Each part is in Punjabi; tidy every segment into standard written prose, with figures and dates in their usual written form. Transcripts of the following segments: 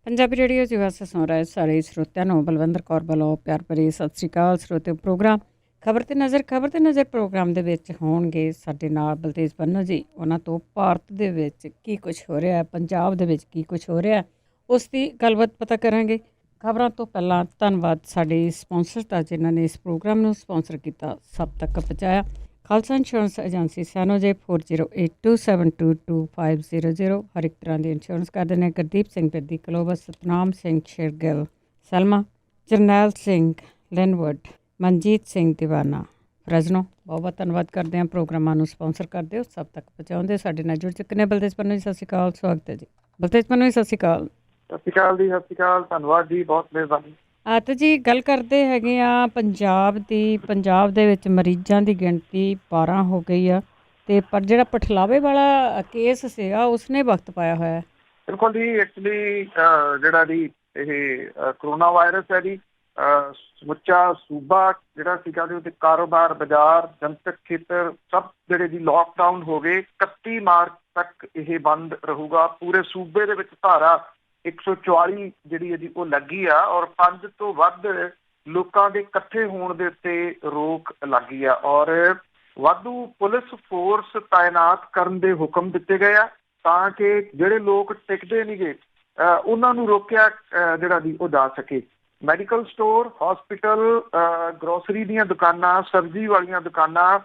ਪੰਜਾਬੀ ਰੇਡੀਓ ਜਿਵੇਂ ਸੁਣ ਰਹੇ ਸਾਰੇ ਸਰੋਤਿਆਂ ਨੂੰ ਬਲਵਿੰਦਰ ਕੌਰ ਵੱਲੋਂ ਪਿਆਰ ਭਰੀ ਸਤਿ ਸ਼੍ਰੀ ਅਕਾਲ। ਸਰੋਤੇ ਪ੍ਰੋਗਰਾਮ ਖਬਰ ਤੇ ਨਜ਼ਰ ਪ੍ਰੋਗਰਾਮ ਦੇ ਵਿੱਚ ਹੋਣਗੇ ਸਾਡੇ ਨਾਲ ਬਲਤੇਜ ਪੰਨੂ ਜੀ। ਉਹਨਾਂ ਤੋਂ ਭਾਰਤ ਦੇ ਵਿੱਚ ਕੀ ਕੁਝ ਹੋ ਰਿਹਾ, ਪੰਜਾਬ ਦੇ ਵਿੱਚ ਕੀ ਕੁਝ ਹੋ ਰਿਹਾ, ਉਸ ਦੀ ਗੱਲਬਾਤ ਪਤਾ ਕਰਾਂਗੇ। ਖਬਰਾਂ ਤੋਂ ਪਹਿਲਾਂ ਧੰਨਵਾਦ ਸਾਡੇ ਸਪਾਂਸਰ ਦਾ ਜਿਨ੍ਹਾਂ ਨੇ ਇਸ ਪ੍ਰੋਗਰਾਮ ਨੂੰ ਸਪਾਂਸਰ ਕੀਤਾ, ਸਭ ਤੱਕ ਪਹੁੰਚਾਇਆ। ਖਾਲਸਾ ਇੰਸ਼ੋਰੈਂਸ ਏਜੰਸੀ ਸੈਨੋਜੇ 4082722500 ਹਰ ਇੱਕ ਤਰ੍ਹਾਂ ਦੀ ਇੰਸ਼ੋਰੈਂਸ ਕਰਦੇ ਨੇ। ਗੁਰਦੀਪ ਸਿੰਘ ਬੱਦੀ ਕਲੋਵਰ, ਸਤਨਾਮ ਸਿੰਘ ਸ਼ੇਰਗਿੱਲ, ਸਲਮਾ, ਜਰਨੈਲ ਸਿੰਘ ਲਿਨਵੁੱਡ, ਮਨਜੀਤ ਸਿੰਘ ਦੀਵਾਨਾ ਫਰਜ਼ਨੋ। ਬਹੁਤ ਬਹੁਤ ਧੰਨਵਾਦ ਕਰਦੇ ਹਾਂ ਪ੍ਰੋਗਰਾਮਾਂ ਨੂੰ ਸਪਾਂਸਰ ਕਰਦੇ ਹੋ, ਸਭ ਤੱਕ ਪਹੁੰਚਾਉਂਦੇ। ਸਾਡੇ ਨਾਲ ਜੁੜ ਚੁੱਕੇ ਨੇ ਬਲਤੇਜ ਪੰਨੂ ਜੀ। ਸਤਿ ਸ਼੍ਰੀ ਅਕਾਲ, ਸਵਾਗਤ ਹੈ ਜੀ। ਬਲਤੇਜ ਪੰਨੂ ਜੀ, ਸਤਿ ਸ਼੍ਰੀ ਅਕਾਲ। ਸਤਿ ਸ਼੍ਰੀ ਅਕਾਲ ਜੀ। ਸਤਿ ਸ਼੍ਰੀ ਅਕਾਲ, ਧੰਨਵਾਦ ਜੀ, ਬਹੁਤ ਮਿਹਰਬਾਨੀ। ਤਾਂ ਜੀ ਗੱਲ ਕਰਦੇ ਹੈਗੇ ਆ ਪੰਜਾਬ ਦੀ। ਪੰਜਾਬ ਦੇ ਵਿੱਚ ਮਰੀਜ਼ਾਂ ਦੀ ਗਿਣਤੀ 12 ਹੋ ਗਈ ਆ, ਅਤੇ ਪਰ ਜਿਹੜਾ ਪਠਲਾਵੇ ਵਾਲਾ ਕੇਸ ਸੀਗਾ ਉਸਨੇ ਵਕਤ ਪਾਇਆ ਹੋਇਆ। ਬਿਲਕੁਲ ਜੀ, ਐਕਚੁਅਲੀ ਜਿਹੜਾ ਜੀ ਇਹ ਕਰੋਨਾ ਵਾਇਰਸ ਹੈ ਜੀ, ਸਮੁੱਚਾ ਸੂਬਾ ਜਿਹੜਾ ਸੀਗਾ ਜੀ ਉਹਦੇ ਕਾਰੋਬਾਰ, ਬਾਜ਼ਾਰ, ਜਨਤਕ ਖੇਤਰ ਸਭ ਜਿਹੜੇ ਜੀ ਲੋਕਡਾਊਨ ਹੋ ਗਏ। 31 ਮਾਰਚ ਤੱਕ ਇਹ ਬੰਦ ਰਹੂਗਾ। ਪੂਰੇ ਸੂਬੇ ਦੇ ਵਿੱਚ ਧਾਰਾ 144 ਜਿਹੜੀ ਹੈ ਜੀ ਉਹ ਲੱਗੀ ਆ, ਔਰ 5 ਤੋਂ ਵੱਧ ਲੋਕਾਂ ਦੇ ਇਕੱਠੇ ਹੋਣ ਦੇ ਉੱਤੇ ਰੋਕ ਲੱਗੀ ਆ, ਔਰ ਵਾਧੂ ਪੁਲਿਸ ਫੋਰਸ ਤਾਇਨਾਤ ਕਰਨ ਦੇ ਹੁਕਮ ਦਿੱਤੇ ਗਏ ਆ ਤਾਂ ਕਿ ਜਿਹੜੇ ਲੋਕ ਟਿਕਦੇ ਨਹੀਂ ਗੇ ਉਹਨਾਂ ਨੂੰ ਰੋਕਿਆ ਜਿਹੜਾ ਜੀ ਉਹ ਜਾ ਸਕੇ। ਮੈਡੀਕਲ ਸਟੋਰ, ਹਸਪੀਟਲ, ਗਰੋਸਰੀ ਦੀਆਂ ਦੁਕਾਨਾਂ, ਸਬਜ਼ੀ ਵਾਲੀਆਂ ਦੁਕਾਨਾਂ,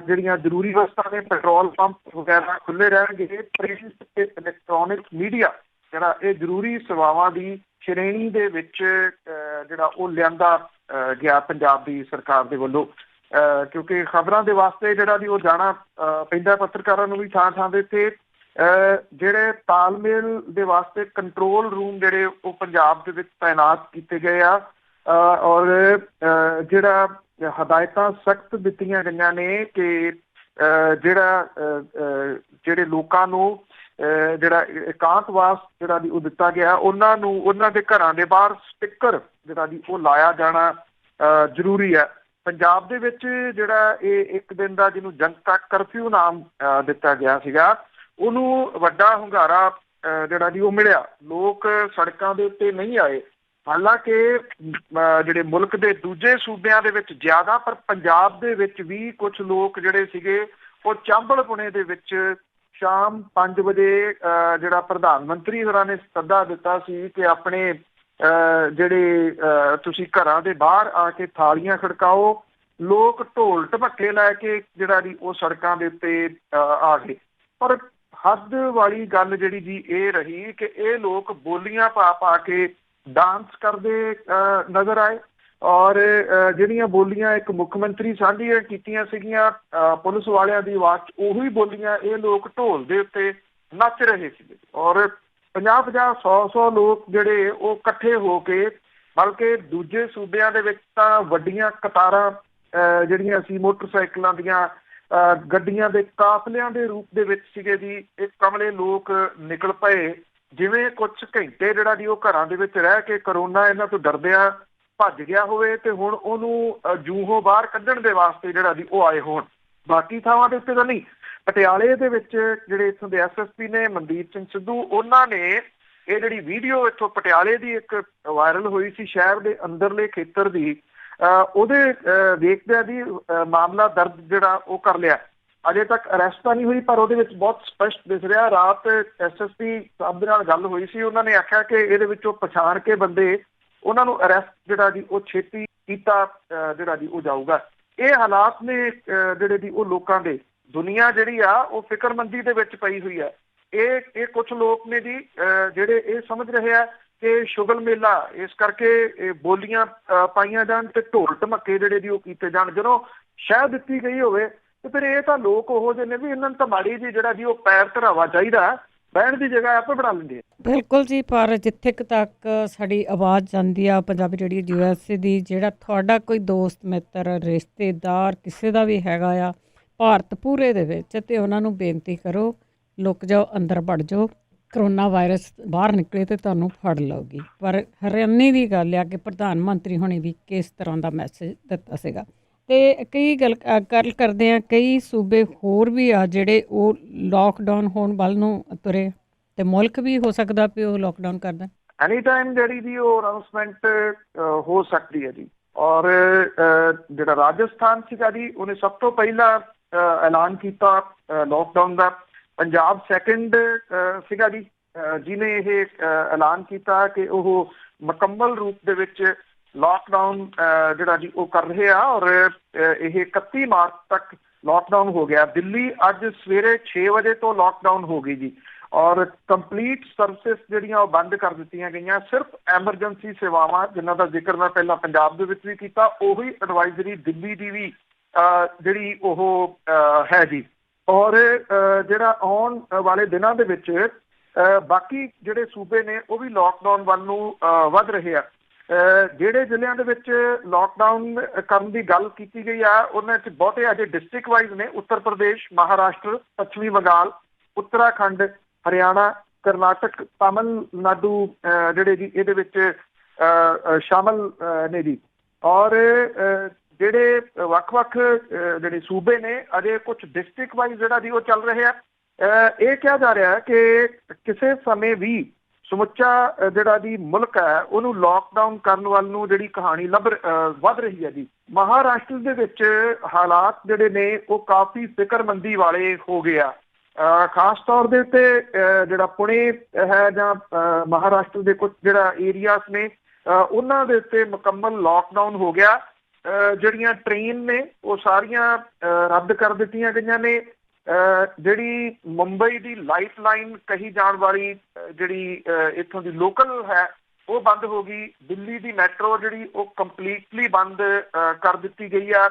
ਜਿਹੜੀਆਂ ਜ਼ਰੂਰੀ ਵਸਤਾਂ ਨੇ, ਪੈਟਰੋਲ ਪੰਪ ਵਗੈਰਾ ਖੁੱਲ੍ਹੇ ਰਹਿਣਗੇ। ਪ੍ਰਿੰਟ ਤੇ ਇਲੈਕਟ੍ਰੋਨਿਕ ਮੀਡੀਆ ਜਿਹੜਾ ਇਹ ਜ਼ਰੂਰੀ ਸੇਵਾਵਾਂ ਦੀ ਸ਼੍ਰੇਣੀ ਦੇ ਵਿੱਚ ਜਿਹੜਾ ਉਹ ਲਿਆਂਦਾ ਗਿਆ ਪੰਜਾਬ ਦੀ ਸਰਕਾਰ ਦੇ ਵੱਲੋਂ, ਕਿਉਂਕਿ ਖਬਰਾਂ ਦੇ ਵਾਸਤੇ ਜਿਹੜਾ ਜੀ ਉਹ ਜਾਣਾ ਪੈਂਦਾ ਪੱਤਰਕਾਰਾਂ ਨੂੰ ਵੀ ਥਾਂ ਥਾਂ ਦੇ ਉੱਤੇ। ਜਿਹੜੇ ਤਾਲਮੇਲ ਦੇ ਵਾਸਤੇ ਕੰਟਰੋਲ ਰੂਮ ਜਿਹੜੇ ਉਹ ਪੰਜਾਬ ਦੇ ਵਿੱਚ ਤਾਇਨਾਤ ਕੀਤੇ ਗਏ ਆ, ਔਰ ਜਿਹੜਾ ਹਦਾਇਤਾਂ ਸਖਤ ਦਿੱਤੀਆਂ ਗਈਆਂ ਨੇ ਕਿ ਜਿਹੜੇ ਲੋਕਾਂ ਨੂੰ ਜਿਹੜਾ ਇਕਾਂਤਵਾਸ ਜਿਹੜਾ ਜੀ ਉਹ ਦਿੱਤਾ ਗਿਆ, ਉਹਨਾਂ ਨੂੰ ਉਹਨਾਂ ਦੇ ਘਰਾਂ ਦੇ ਬਾਹਰ ਸਟਿੱਕਰ ਜਿਹੜਾ ਜੀ ਉਹ ਲਾਇਆ ਜਾਣਾ ਜ਼ਰੂਰੀ ਹੈ। ਪੰਜਾਬ ਦੇ ਵਿੱਚ ਜਿਹੜਾ ਇਹ ਇੱਕ ਦਿਨ ਦਾ ਜਿਹਨੂੰ ਜਨਤਾ ਕਰਫਿਊ ਨਾਮ ਦਿੱਤਾ ਗਿਆ ਸੀਗਾ, ਉਹਨੂੰ ਵੱਡਾ ਹੁੰਗਾਰਾ ਜਿਹੜਾ ਜੀ ਉਹ ਮਿਲਿਆ। ਲੋਕ ਸੜਕਾਂ ਦੇ ਉੱਤੇ ਨਹੀਂ ਆਏ, ਹਾਲਾਂਕਿ ਜਿਹੜੇ ਮੁਲਕ ਦੇ ਦੂਜੇ ਸੂਬਿਆਂ ਦੇ ਵਿੱਚ ਜ਼ਿਆਦਾ, ਪਰ ਪੰਜਾਬ ਦੇ ਵਿੱਚ ਵੀ ਕੁਝ ਲੋਕ ਜਿਹੜੇ ਸੀਗੇ ਉਹ ਚਾਂਬਲਪੁਣੇ ਦੇ ਵਿੱਚ ਸ਼ਾਮ 5 ਵਜੇ ਜਿਹੜਾ ਪ੍ਰਧਾਨ ਮੰਤਰੀ ਹੋਰਾਂ ਨੇ ਸੱਦਾ ਦਿੱਤਾ ਸੀ ਕਿ ਆਪਣੇ ਜਿਹੜੇ ਤੁਸੀਂ ਘਰਾਂ ਦੇ ਬਾਹਰ ਆ ਕੇ ਥਾਲੀਆਂ ਖੜਕਾਓ, ਲੋਕ ਢੋਲ ਢਮੱਕੇ ਲੈ ਕੇ ਜਿਹੜਾ ਜੀ ਉਹ ਸੜਕਾਂ ਦੇ ਉੱਤੇ ਆ ਗਏ। ਪਰ ਹੱਦ ਵਾਲੀ ਗੱਲ ਜਿਹੜੀ ਜੀ ਇਹ ਰਹੀ ਕਿ ਇਹ ਲੋਕ ਬੋਲੀਆਂ ਪਾ ਪਾ ਕੇ ਡਾਂਸ ਕਰਦੇ ਨਜ਼ਰ ਆਏ, ਔਰ ਜਿਹੜੀਆਂ ਬੋਲੀਆਂ ਇੱਕ ਮੁੱਖ ਮੰਤਰੀ ਸਾਂਝੀਆਂ ਕੀਤੀਆਂ ਸੀਗੀਆਂ ਪੁਲਿਸ ਵਾਲਿਆਂ ਦੀ ਆਵਾਜ਼ 'ਚ, ਉਹੀ ਬੋਲੀਆਂ ਇਹ ਲੋਕ ਢੋਲ ਦੇ ਉੱਤੇ ਨੱਚ ਰਹੇ ਸੀਗੇ। ਔਰ 50-50, 100-100 ਲੋਕ ਜਿਹੜੇ ਉਹ ਇਕੱਠੇ ਹੋ ਕੇ, ਬਲਕਿ ਦੂਜੇ ਸੂਬਿਆਂ ਦੇ ਵਿੱਚ ਤਾਂ ਵੱਡੀਆਂ ਕਤਾਰਾਂ ਜਿਹੜੀਆਂ ਸੀ ਮੋਟਰਸਾਈਕਲਾਂ ਦੀਆਂ, ਗੱਡੀਆਂ ਦੇ ਕਾਫਲਿਆਂ ਦੇ ਰੂਪ ਦੇ ਵਿੱਚ ਸੀਗੇ ਜੀ। ਇਹ ਕਮਲੇ ਲੋਕ ਨਿਕਲ ਪਏ ਜਿਵੇਂ ਕੁਝ ਘੰਟੇ ਜਿਹੜਾ ਜੀ ਉਹ ਘਰਾਂ ਦੇ ਵਿੱਚ ਰਹਿ ਕੇ ਕਰੋਨਾ ਇਹਨਾਂ ਤੋਂ ਡਰਦਿਆਂ ਭੱਜ ਗਿਆ ਹੋਵੇ ਤੇ ਹੁਣ ਉਹਨੂੰ ਜੂਹੋਂ ਬਾਹਰ ਕੱਢਣ ਦੇ ਵਾਸਤੇ ਜਿਹੜਾ ਜੀ ਉਹ ਆਏ ਹੋਣ। ਬਾਕੀ ਥਾਵਾਂ ਦੇ ਉੱਤੇ ਤਾਂ ਨਹੀਂ। ਪਟਿਆਲੇ ਦੇ ਵਿੱਚ ਜਿਹੜੇ ਇੱਥੋਂ ਦੇ ਐਸਐਸਪੀ ਨੇ ਮਨਦੀਪ ਸਿੰਘ ਸਿੱਧੂ, ਉਹਨਾਂ ਨੇ ਇਹ ਜਿਹੜੀ ਵੀਡੀਓ ਇੱਥੋਂ ਪਟਿਆਲੇ ਦੀ ਇੱਕ ਵਾਇਰਲ ਹੋਈ ਸੀ ਸ਼ਹਿਰ ਦੇ ਅੰਦਰਲੇ ਖੇਤਰ ਦੀ, ਉਹਦੇ ਵੇਖਦਿਆਂ ਦੀ ਮਾਮਲਾ ਦਰਜ ਜਿਹੜਾ ਉਹ ਕਰ ਲਿਆ। ਅਜੇ ਤੱਕ ਅਰੈਸਟ ਤਾਂ ਨਹੀਂ ਹੋਈ, ਪਰ ਉਹਦੇ ਵਿੱਚ ਬਹੁਤ ਸਪਸ਼ਟ ਦਿਸ ਰਿਹਾ। ਰਾਤ ਐਸਐਸਪੀ ਸਾਹਿਬ ਦੇ ਨਾਲ ਗੱਲ ਹੋਈ ਸੀ, ਉਹਨਾਂ ਨੇ ਆਖਿਆ ਕਿ ਇਹਦੇ ਵਿੱਚੋਂ ਪਛਾਣ ਕੇ ਬੰਦੇ ਉਹਨਾਂ ਨੂੰ ਅਰੈਸਟ ਜਿਹੜਾ ਜੀ ਉਹ ਛੇਤੀ ਕੀਤਾ ਜਿਹੜਾ ਜੀ ਉਹ ਜਾਊਗਾ। ਇਹ ਹਾਲਾਤ ਨੇ ਜਿਹੜੇ ਜੀ ਉਹ ਲੋਕਾਂ ਦੇ, ਦੁਨੀਆ ਜਿਹੜੀ ਆ ਉਹ ਫਿਕਰਮੰਦੀ ਦੇ ਵਿੱਚ ਪਈ ਹੋਈ ਹੈ। ਇਹ ਕੁਝ ਲੋਕ ਨੇ ਜੀ ਜਿਹੜੇ ਇਹ ਸਮਝ ਰਹੇ ਆ ਕਿ ਸ਼ੁਗਲ ਮੇਲਾ, ਇਸ ਕਰਕੇ ਇਹ ਬੋਲੀਆਂ ਪਾਈਆਂ ਜਾਣ ਤੇ ਢੋਲ ਢਮੱਕੇ ਜਿਹੜੇ ਜੀ ਉਹ ਕੀਤੇ ਜਾਣ। ਜਦੋਂ ਸ਼ਹਿ ਦਿੱਤੀ ਗਈ ਹੋਵੇ ਤੇ ਫਿਰ ਇਹ ਤਾਂ ਲੋਕ ਉਹੋ ਜਿਹੇ ਨੇ ਵੀ ਇਹਨਾਂ ਨੂੰ ਤਾਂ ਮਾੜੀ ਜੀ ਜਿਹੜਾ ਜੀ ਉਹ ਪੈਰ ਧਰਾਵਾ ਚਾਹੀਦਾ, ਬਹਿਣ ਦੀ ਜਗ੍ਹਾ ਆਪੇ ਬਣਾ ਲੈਂਦੇ ਆ। ਬਿਲਕੁਲ ਜੀ, ਪਰ ਜਿੱਥੇ ਤੱਕ ਸਾਡੀ ਆਵਾਜ਼ ਜਾਂਦੀ ਆ ਪੰਜਾਬੀ ਰੇਡੀਓ USA ਦੀ, ਜਿਹੜਾ ਤੁਹਾਡਾ ਕੋਈ ਦੋਸਤ ਮਿੱਤਰ ਰਿਸ਼ਤੇਦਾਰ ਕਿਸੇ ਦਾ ਵੀ ਹੈਗਾ ਆ ਭਾਰਤ ਪੂਰੇ ਦੇ ਵਿੱਚ, ਤੇ ਉਹਨਾਂ ਨੂੰ ਬੇਨਤੀ ਕਰੋ ਲੁਕ ਜਾਓ, ਅੰਦਰ ਵੜ ਜਾਓ, ਕਰੋਨਾ ਵਾਇਰਸ ਬਾਹਰ ਨਿਕਲੇ ਤੇ ਤੁਹਾਨੂੰ ਫੜ ਲਊਗੀ। ਪਰ ਹੈਰਾਨੀ ਦੀ ਗੱਲ ਆ ਕਿ ਪ੍ਰਧਾਨ ਮੰਤਰੀ ਹੋਣੀ ਵੀ ਕਿਸ ਤਰ੍ਹਾਂ ਦਾ ਮੈਸੇਜ ਦਿੱਤਾ ਸੀਗਾ। ਅਤੇ ਕਈ ਗੱਲ ਕਰਦੇ ਹਾਂ, ਕਈ ਸੂਬੇ ਹੋਰ ਵੀ ਆ ਜਿਹੜੇ ਉਹ ਲੋਕਡਾਊਨ ਹੋਣ ਵੱਲ ਨੂੰ ਤੁਰੇ, ਅਤੇ ਮੁਲਕ ਵੀ ਹੋ ਸਕਦਾ ਵੀ ਉਹ ਲੋਕਡਾਊਨ ਕਰਦਾ। ਐਨੀ ਟਾਈਮ ਜਿਹੜੀ ਜੀ ਉਹ ਅਨਾਉਂਸਮੈਂਟ ਹੋ ਸਕਦੀ ਹੈ ਜੀ। ਔਰ ਜਿਹੜਾ ਰਾਜਸਥਾਨ ਸੀਗਾ ਜੀ, ਉਹਨੇ ਸਭ ਤੋਂ ਪਹਿਲਾਂ ਐਲਾਨ ਕੀਤਾ ਲੋਕਡਾਊਨ ਦਾ। ਪੰਜਾਬ ਸੈਕਿੰਡ ਸੀਗਾ ਜੀ ਜਿਹਨੇ ਇਹ ਐਲਾਨ ਕੀਤਾ ਕਿ ਉਹ ਮੁਕੰਮਲ ਰੂਪ ਦੇ ਵਿੱਚ ਲਾਕਡਾਊਨ ਜਿਹੜਾ ਜੀ ਉਹ ਕਰ ਰਹੇ ਆ। ਔਰ ਇਹ 31 ਮਾਰਚ ਤੱਕ ਲਾਕਡਾਊਨ ਹੋ ਗਿਆ। ਦਿੱਲੀ ਅੱਜ ਸਵੇਰੇ 6 ਵਜੇ ਤੋਂ ਲਾਕਡਾਊਨ ਹੋ ਗਈ ਜੀ। ਔਰ ਕੰਪਲੀਟ ਸਰਵਿਸਿਸ ਜਿਹੜੀਆਂ ਉਹ ਬੰਦ ਕਰ ਦਿੱਤੀਆਂ ਗਈਆਂ। ਸਿਰਫ ਐਮਰਜੈਂਸੀ ਸੇਵਾਵਾਂ, ਜਿਨ੍ਹਾਂ ਦਾ ਜ਼ਿਕਰ ਮੈਂ ਪਹਿਲਾਂ ਪੰਜਾਬ ਦੇ ਵਿੱਚ ਵੀ ਕੀਤਾ, ਉਹੀ ਐਡਵਾਈਜ਼ਰੀ ਦਿੱਲੀ ਦੀ ਵੀ ਜਿਹੜੀ ਉਹ ਹੈ ਜੀ। ਔਰ ਜਿਹੜਾ ਆਉਣ ਵਾਲੇ ਦਿਨਾਂ ਦੇ ਵਿੱਚ ਬਾਕੀ ਜਿਹੜੇ ਸੂਬੇ ਨੇ ਉਹ ਵੀ ਲਾਕਡਾਊਨ ਵੱਲ ਨੂੰ ਵੱਧ ਰਹੇ ਆ। ਜਿਹੜੇ ਜ਼ਿਲ੍ਹਿਆਂ ਦੇ ਵਿੱਚ ਲਾਕਡਾਊਨ ਕਰਨ ਦੀ ਗੱਲ ਕੀਤੀ ਗਈ ਆ, ਉਹਨਾਂ 'ਚ ਬਹੁਤੇ ਅਜੇ ਡਿਸਟ੍ਰਿਕਟ ਵਾਈਜ਼ ਨੇ। ਉੱਤਰ ਪ੍ਰਦੇਸ਼, ਮਹਾਰਾਸ਼ਟਰ, ਪੱਛਮੀ ਬੰਗਾਲ, ਉੱਤਰਾਖੰਡ, ਹਰਿਆਣਾ, ਕਰਨਾਟਕ, ਤਾਮਿਲਨਾਡੂ ਜਿਹੜੇ ਜੀ ਇਹਦੇ ਵਿੱਚ ਸ਼ਾਮਲ ਨੇ ਜੀ। ਔਰ ਜਿਹੜੇ ਵੱਖ-ਵੱਖ ਜਿਹੜੇ ਸੂਬੇ ਨੇ, ਅਜੇ ਕੁਝ ਡਿਸਟ੍ਰਿਕਟ ਵਾਈਜ਼ ਜਿਹੜਾ ਜੀ ਉਹ ਚੱਲ ਰਹੇ ਆ। ਇਹ ਕਿਹਾ ਜਾ ਰਿਹਾ ਹੈ ਕਿ ਕਿਸੇ ਸਮੇਂ ਵੀ ਸਮੁੱਚਾ ਜਿਹੜਾ ਜੀ ਮੁਲਕ ਹੈ ਉਹਨੂੰ ਲਾਕਡਾਊਨ ਕਰਨ ਵੱਲ ਨੂੰ ਜਿਹੜੀ ਕਹਾਣੀ ਵੱਧ ਰਹੀ ਹੈ ਜੀ। ਮਹਾਰਾਸ਼ਟਰ ਦੇ ਵਿੱਚ ਹਾਲਾਤ ਜਿਹੜੇ ਨੇ ਉਹ ਕਾਫੀ ਫਿਕਰਮੰਦੀ ਵਾਲੇ ਹੋ ਗਏ ਆ। ਖਾਸ ਤੌਰ ਦੇ ਉੱਤੇ ਜਿਹੜਾ ਪੁਣੇ ਹੈ ਜਾਂ ਮਹਾਰਾਸ਼ਟਰ ਦੇ ਕੁਝ ਜਿਹੜਾ ਏਰੀਆਸ ਨੇ ਉਹਨਾਂ ਦੇ ਉੱਤੇ ਮੁਕੰਮਲ ਲਾਕਡਾਊਨ ਹੋ ਗਿਆ। ਜਿਹੜੀਆਂ ਟ੍ਰੇਨ ਨੇ ਉਹ ਸਾਰੀਆਂ ਰੱਦ ਕਰ ਦਿੱਤੀਆਂ ਗਈਆਂ ਨੇ। ਜਿਹੜੀ ਮੁੰਬਈ ਦੀ ਲਾਈਫ ਲਾਈਨ ਕਹੀ ਜਾਣ ਵਾਲੀ ਜਿਹੜੀ ਇੱਥੋਂ ਦੀ ਲੋਕਲ ਹੈ ਉਹ ਬੰਦ ਹੋ ਗਈ। ਦਿੱਲੀ ਦੀ ਮੈਟਰੋ ਜਿਹੜੀ ਉਹ ਕੰਪਲੀਟਲੀ ਬੰਦ ਕਰ ਦਿੱਤੀ ਗਈ ਆ।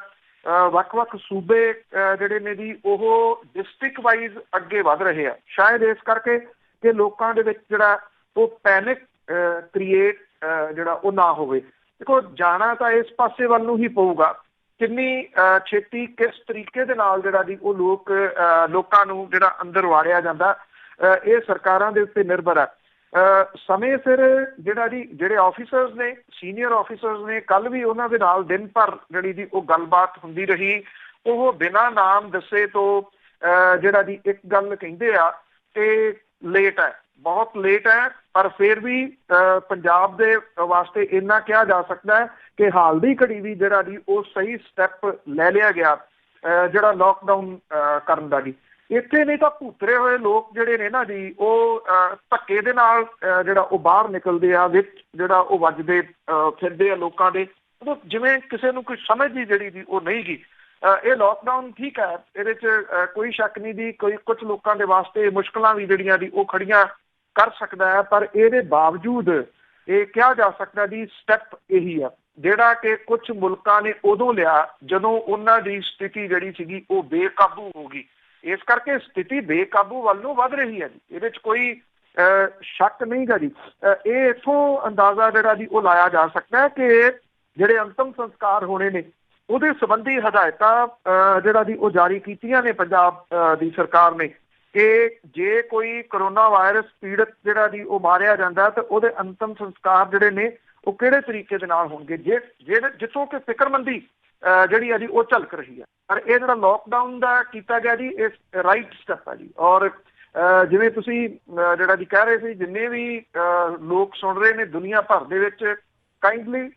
ਵੱਖ-ਵੱਖ ਸੂਬੇ ਜਿਹੜੇ ਨੇ ਜੀ ਉਹ ਡਿਸਟ੍ਰਿਕਟ ਵਾਈਜ਼ ਅੱਗੇ ਵੱਧ ਰਹੇ ਆ, ਸ਼ਾਇਦ ਇਸ ਕਰਕੇ ਕਿ ਲੋਕਾਂ ਦੇ ਵਿੱਚ ਜਿਹੜਾ ਉਹ ਪੈਨਿਕ ਕ੍ਰੀਏਟ ਜਿਹੜਾ ਉਹ ਨਾ ਹੋਵੇ। ਦੇਖੋ, ਜਾਣਾ ਤਾਂ ਇਸ ਪਾਸੇ ਵੱਲ ਨੂੰ ਹੀ ਪਊਗਾ। ਕਿੰਨੀ ਛੇਤੀ ਕਿਸ ਤਰੀਕੇ ਦੇ ਨਾਲ ਜਿਹੜਾ ਜੀ ਉਹ ਲੋਕਾਂ ਨੂੰ ਜਿਹੜਾ ਅੰਦਰ ਵਾੜਿਆ ਜਾਂਦਾ, ਇਹ ਸਰਕਾਰਾਂ ਦੇ ਉੱਤੇ ਨਿਰਭਰ ਹੈ। ਸਮੇਂ ਸਿਰ ਜਿਹੜਾ ਜੀ ਜਿਹੜੇ ਆਫਿਸਰਸ ਨੇ, ਸੀਨੀਅਰ ਆਫਿਸਰਸ ਨੇ, ਕੱਲ ਵੀ ਉਹਨਾਂ ਦੇ ਨਾਲ ਦਿਨ ਭਰ ਜਿਹੜੀ ਜੀ ਉਹ ਗੱਲਬਾਤ ਹੁੰਦੀ ਰਹੀ। ਉਹ ਬਿਨਾਂ ਨਾਮ ਦੱਸੇ ਤੋਂ ਜਿਹੜਾ ਜੀ ਇੱਕ ਗੱਲ ਕਹਿੰਦੇ ਆ ਕਿ ਲੇਟ ਹੈ, ਬਹੁਤ ਲੇਟ ਹੈ, ਪਰ ਫਿਰ ਵੀ ਪੰਜਾਬ ਦੇ ਵਾਸਤੇ ਇੰਨਾ ਕਿਹਾ ਜਾ ਸਕਦਾ ਹੈ ਕਿ ਹਾਲ ਦੀ ਘੜੀ ਵੀ ਜਿਹੜਾ ਜੀ ਉਹ ਸਹੀ ਸਟੈਪ ਲੈ ਲਿਆ ਗਿਆ ਜਿਹੜਾ ਲਾਕਡਾਊਨ ਕਰਨ ਦਾ ਜੀ। ਇੱਥੇ ਨਹੀਂ ਤਾਂ ਭੂਤਰੇ ਹੋਏ ਲੋਕ ਜਿਹੜੇ ਨੇ ਨਾ ਜੀ ਉਹ ਧੱਕੇ ਦੇ ਨਾਲ ਜਿਹੜਾ ਉਹ ਬਾਹਰ ਨਿਕਲਦੇ ਆ, ਵਿੱਚ ਜਿਹੜਾ ਉਹ ਵੱਜਦੇ ਫਿਰਦੇ ਆ ਲੋਕਾਂ ਦੇ, ਜਿਵੇਂ ਕਿਸੇ ਨੂੰ ਕੋਈ ਸਮਝ ਹੀ ਜਿਹੜੀ ਜੀ ਉਹ ਨਹੀਂ ਗੀ। ਇਹ ਲਾਕਡਾਊਨ ਠੀਕ ਹੈ, ਇਹਦੇ 'ਚ ਕੋਈ ਸ਼ੱਕ ਨਹੀਂ ਜੀ। ਕੁਝ ਲੋਕਾਂ ਦੇ ਵਾਸਤੇ ਮੁਸ਼ਕਲਾਂ ਵੀ ਜਿਹੜੀਆਂ ਜੀ ਉਹ ਖੜੀਆਂ ਕਰ ਸਕਦਾ ਹੈ, ਪਰ ਇਹਦੇ ਬਾਵਜੂਦ ਇਹ ਕਿਹਾ ਜਾ ਸਕਦਾ ਜੀ ਸਟੈਪ ਇਹੀ ਆ ਜਿਹੜਾ ਕਿ ਕੁਝ ਮੁਲਕਾਂ ਨੇ ਉਦੋਂ ਲਿਆ ਜਦੋਂ ਉਹਨਾਂ ਦੀ ਸਥਿਤੀ ਜਿਹੜੀ ਸੀਗੀ ਉਹ ਬੇਕਾਬੂ ਹੋ ਗਈ। ਇਸ ਕਰਕੇ ਸਥਿਤੀ ਬੇਕਾਬੂ ਵੱਲ ਨੂੰ ਵੱਧ ਰਹੀ ਹੈ ਜੀ, ਇਹਦੇ 'ਚ ਕੋਈ ਸ਼ੱਕ ਨਹੀਂ ਗਾ ਜੀ। ਇਹ ਇੱਥੋਂ ਅੰਦਾਜ਼ਾ ਜਿਹੜਾ ਜੀ ਉਹ ਲਾਇਆ ਜਾ ਸਕਦਾ ਹੈ ਕਿ ਜਿਹੜੇ ਅੰਤਮ ਸੰਸਕਾਰ ਹੋਣੇ ਨੇ ਉਹਦੇ ਸੰਬੰਧੀ ਹਦਾਇਤਾਂ ਜਿਹੜਾ ਜੀ ਉਹ ਜਾਰੀ ਕੀਤੀਆਂ ਨੇ ਪੰਜਾਬ ਦੀ ਸਰਕਾਰ ਨੇ ਕਿ ਜੇ ਕੋਈ ਕਰੋਨਾ ਵਾਇਰਸ ਪੀੜਤ ਜਿਹੜਾ ਜੀ ਉਹ ਮਾਰਿਆ ਜਾਂਦਾ ਤਾਂ ਉਹਦੇ ਅੰਤਮ ਸੰਸਕਾਰ ਜਿਹੜੇ ਨੇ ਉਹ ਕਿਹੜੇ ਤਰੀਕੇ ਦੇ ਨਾਲ ਹੋਣਗੇ, ਜਿੱਥੋਂ ਕਿ ਫਿਕਰਮੰਦੀ ਜਿਹੜੀ ਆ ਜੀ ਉਹ ਝਲਕ ਰਹੀ ਹੈ। ਪਰ ਇਹ ਜਿਹੜਾ ਲਾਕਡਾਊਨ ਦਾ ਕੀਤਾ ਗਿਆ ਜੀ ਇਹ ਰਾਈਟ ਸਟੈਪ ਆ ਜੀ। ਔਰ ਜਿਵੇਂ ਤੁਸੀਂ ਜਿਹੜਾ ਜੀ ਕਹਿ ਰਹੇ ਸੀ, ਜਿੰਨੇ ਵੀ ਲੋਕ ਸੁਣ ਰਹੇ ਨੇ ਦੁਨੀਆ ਭਰ ਦੇ ਵਿੱਚ, ਕਾਈਂਡਲੀ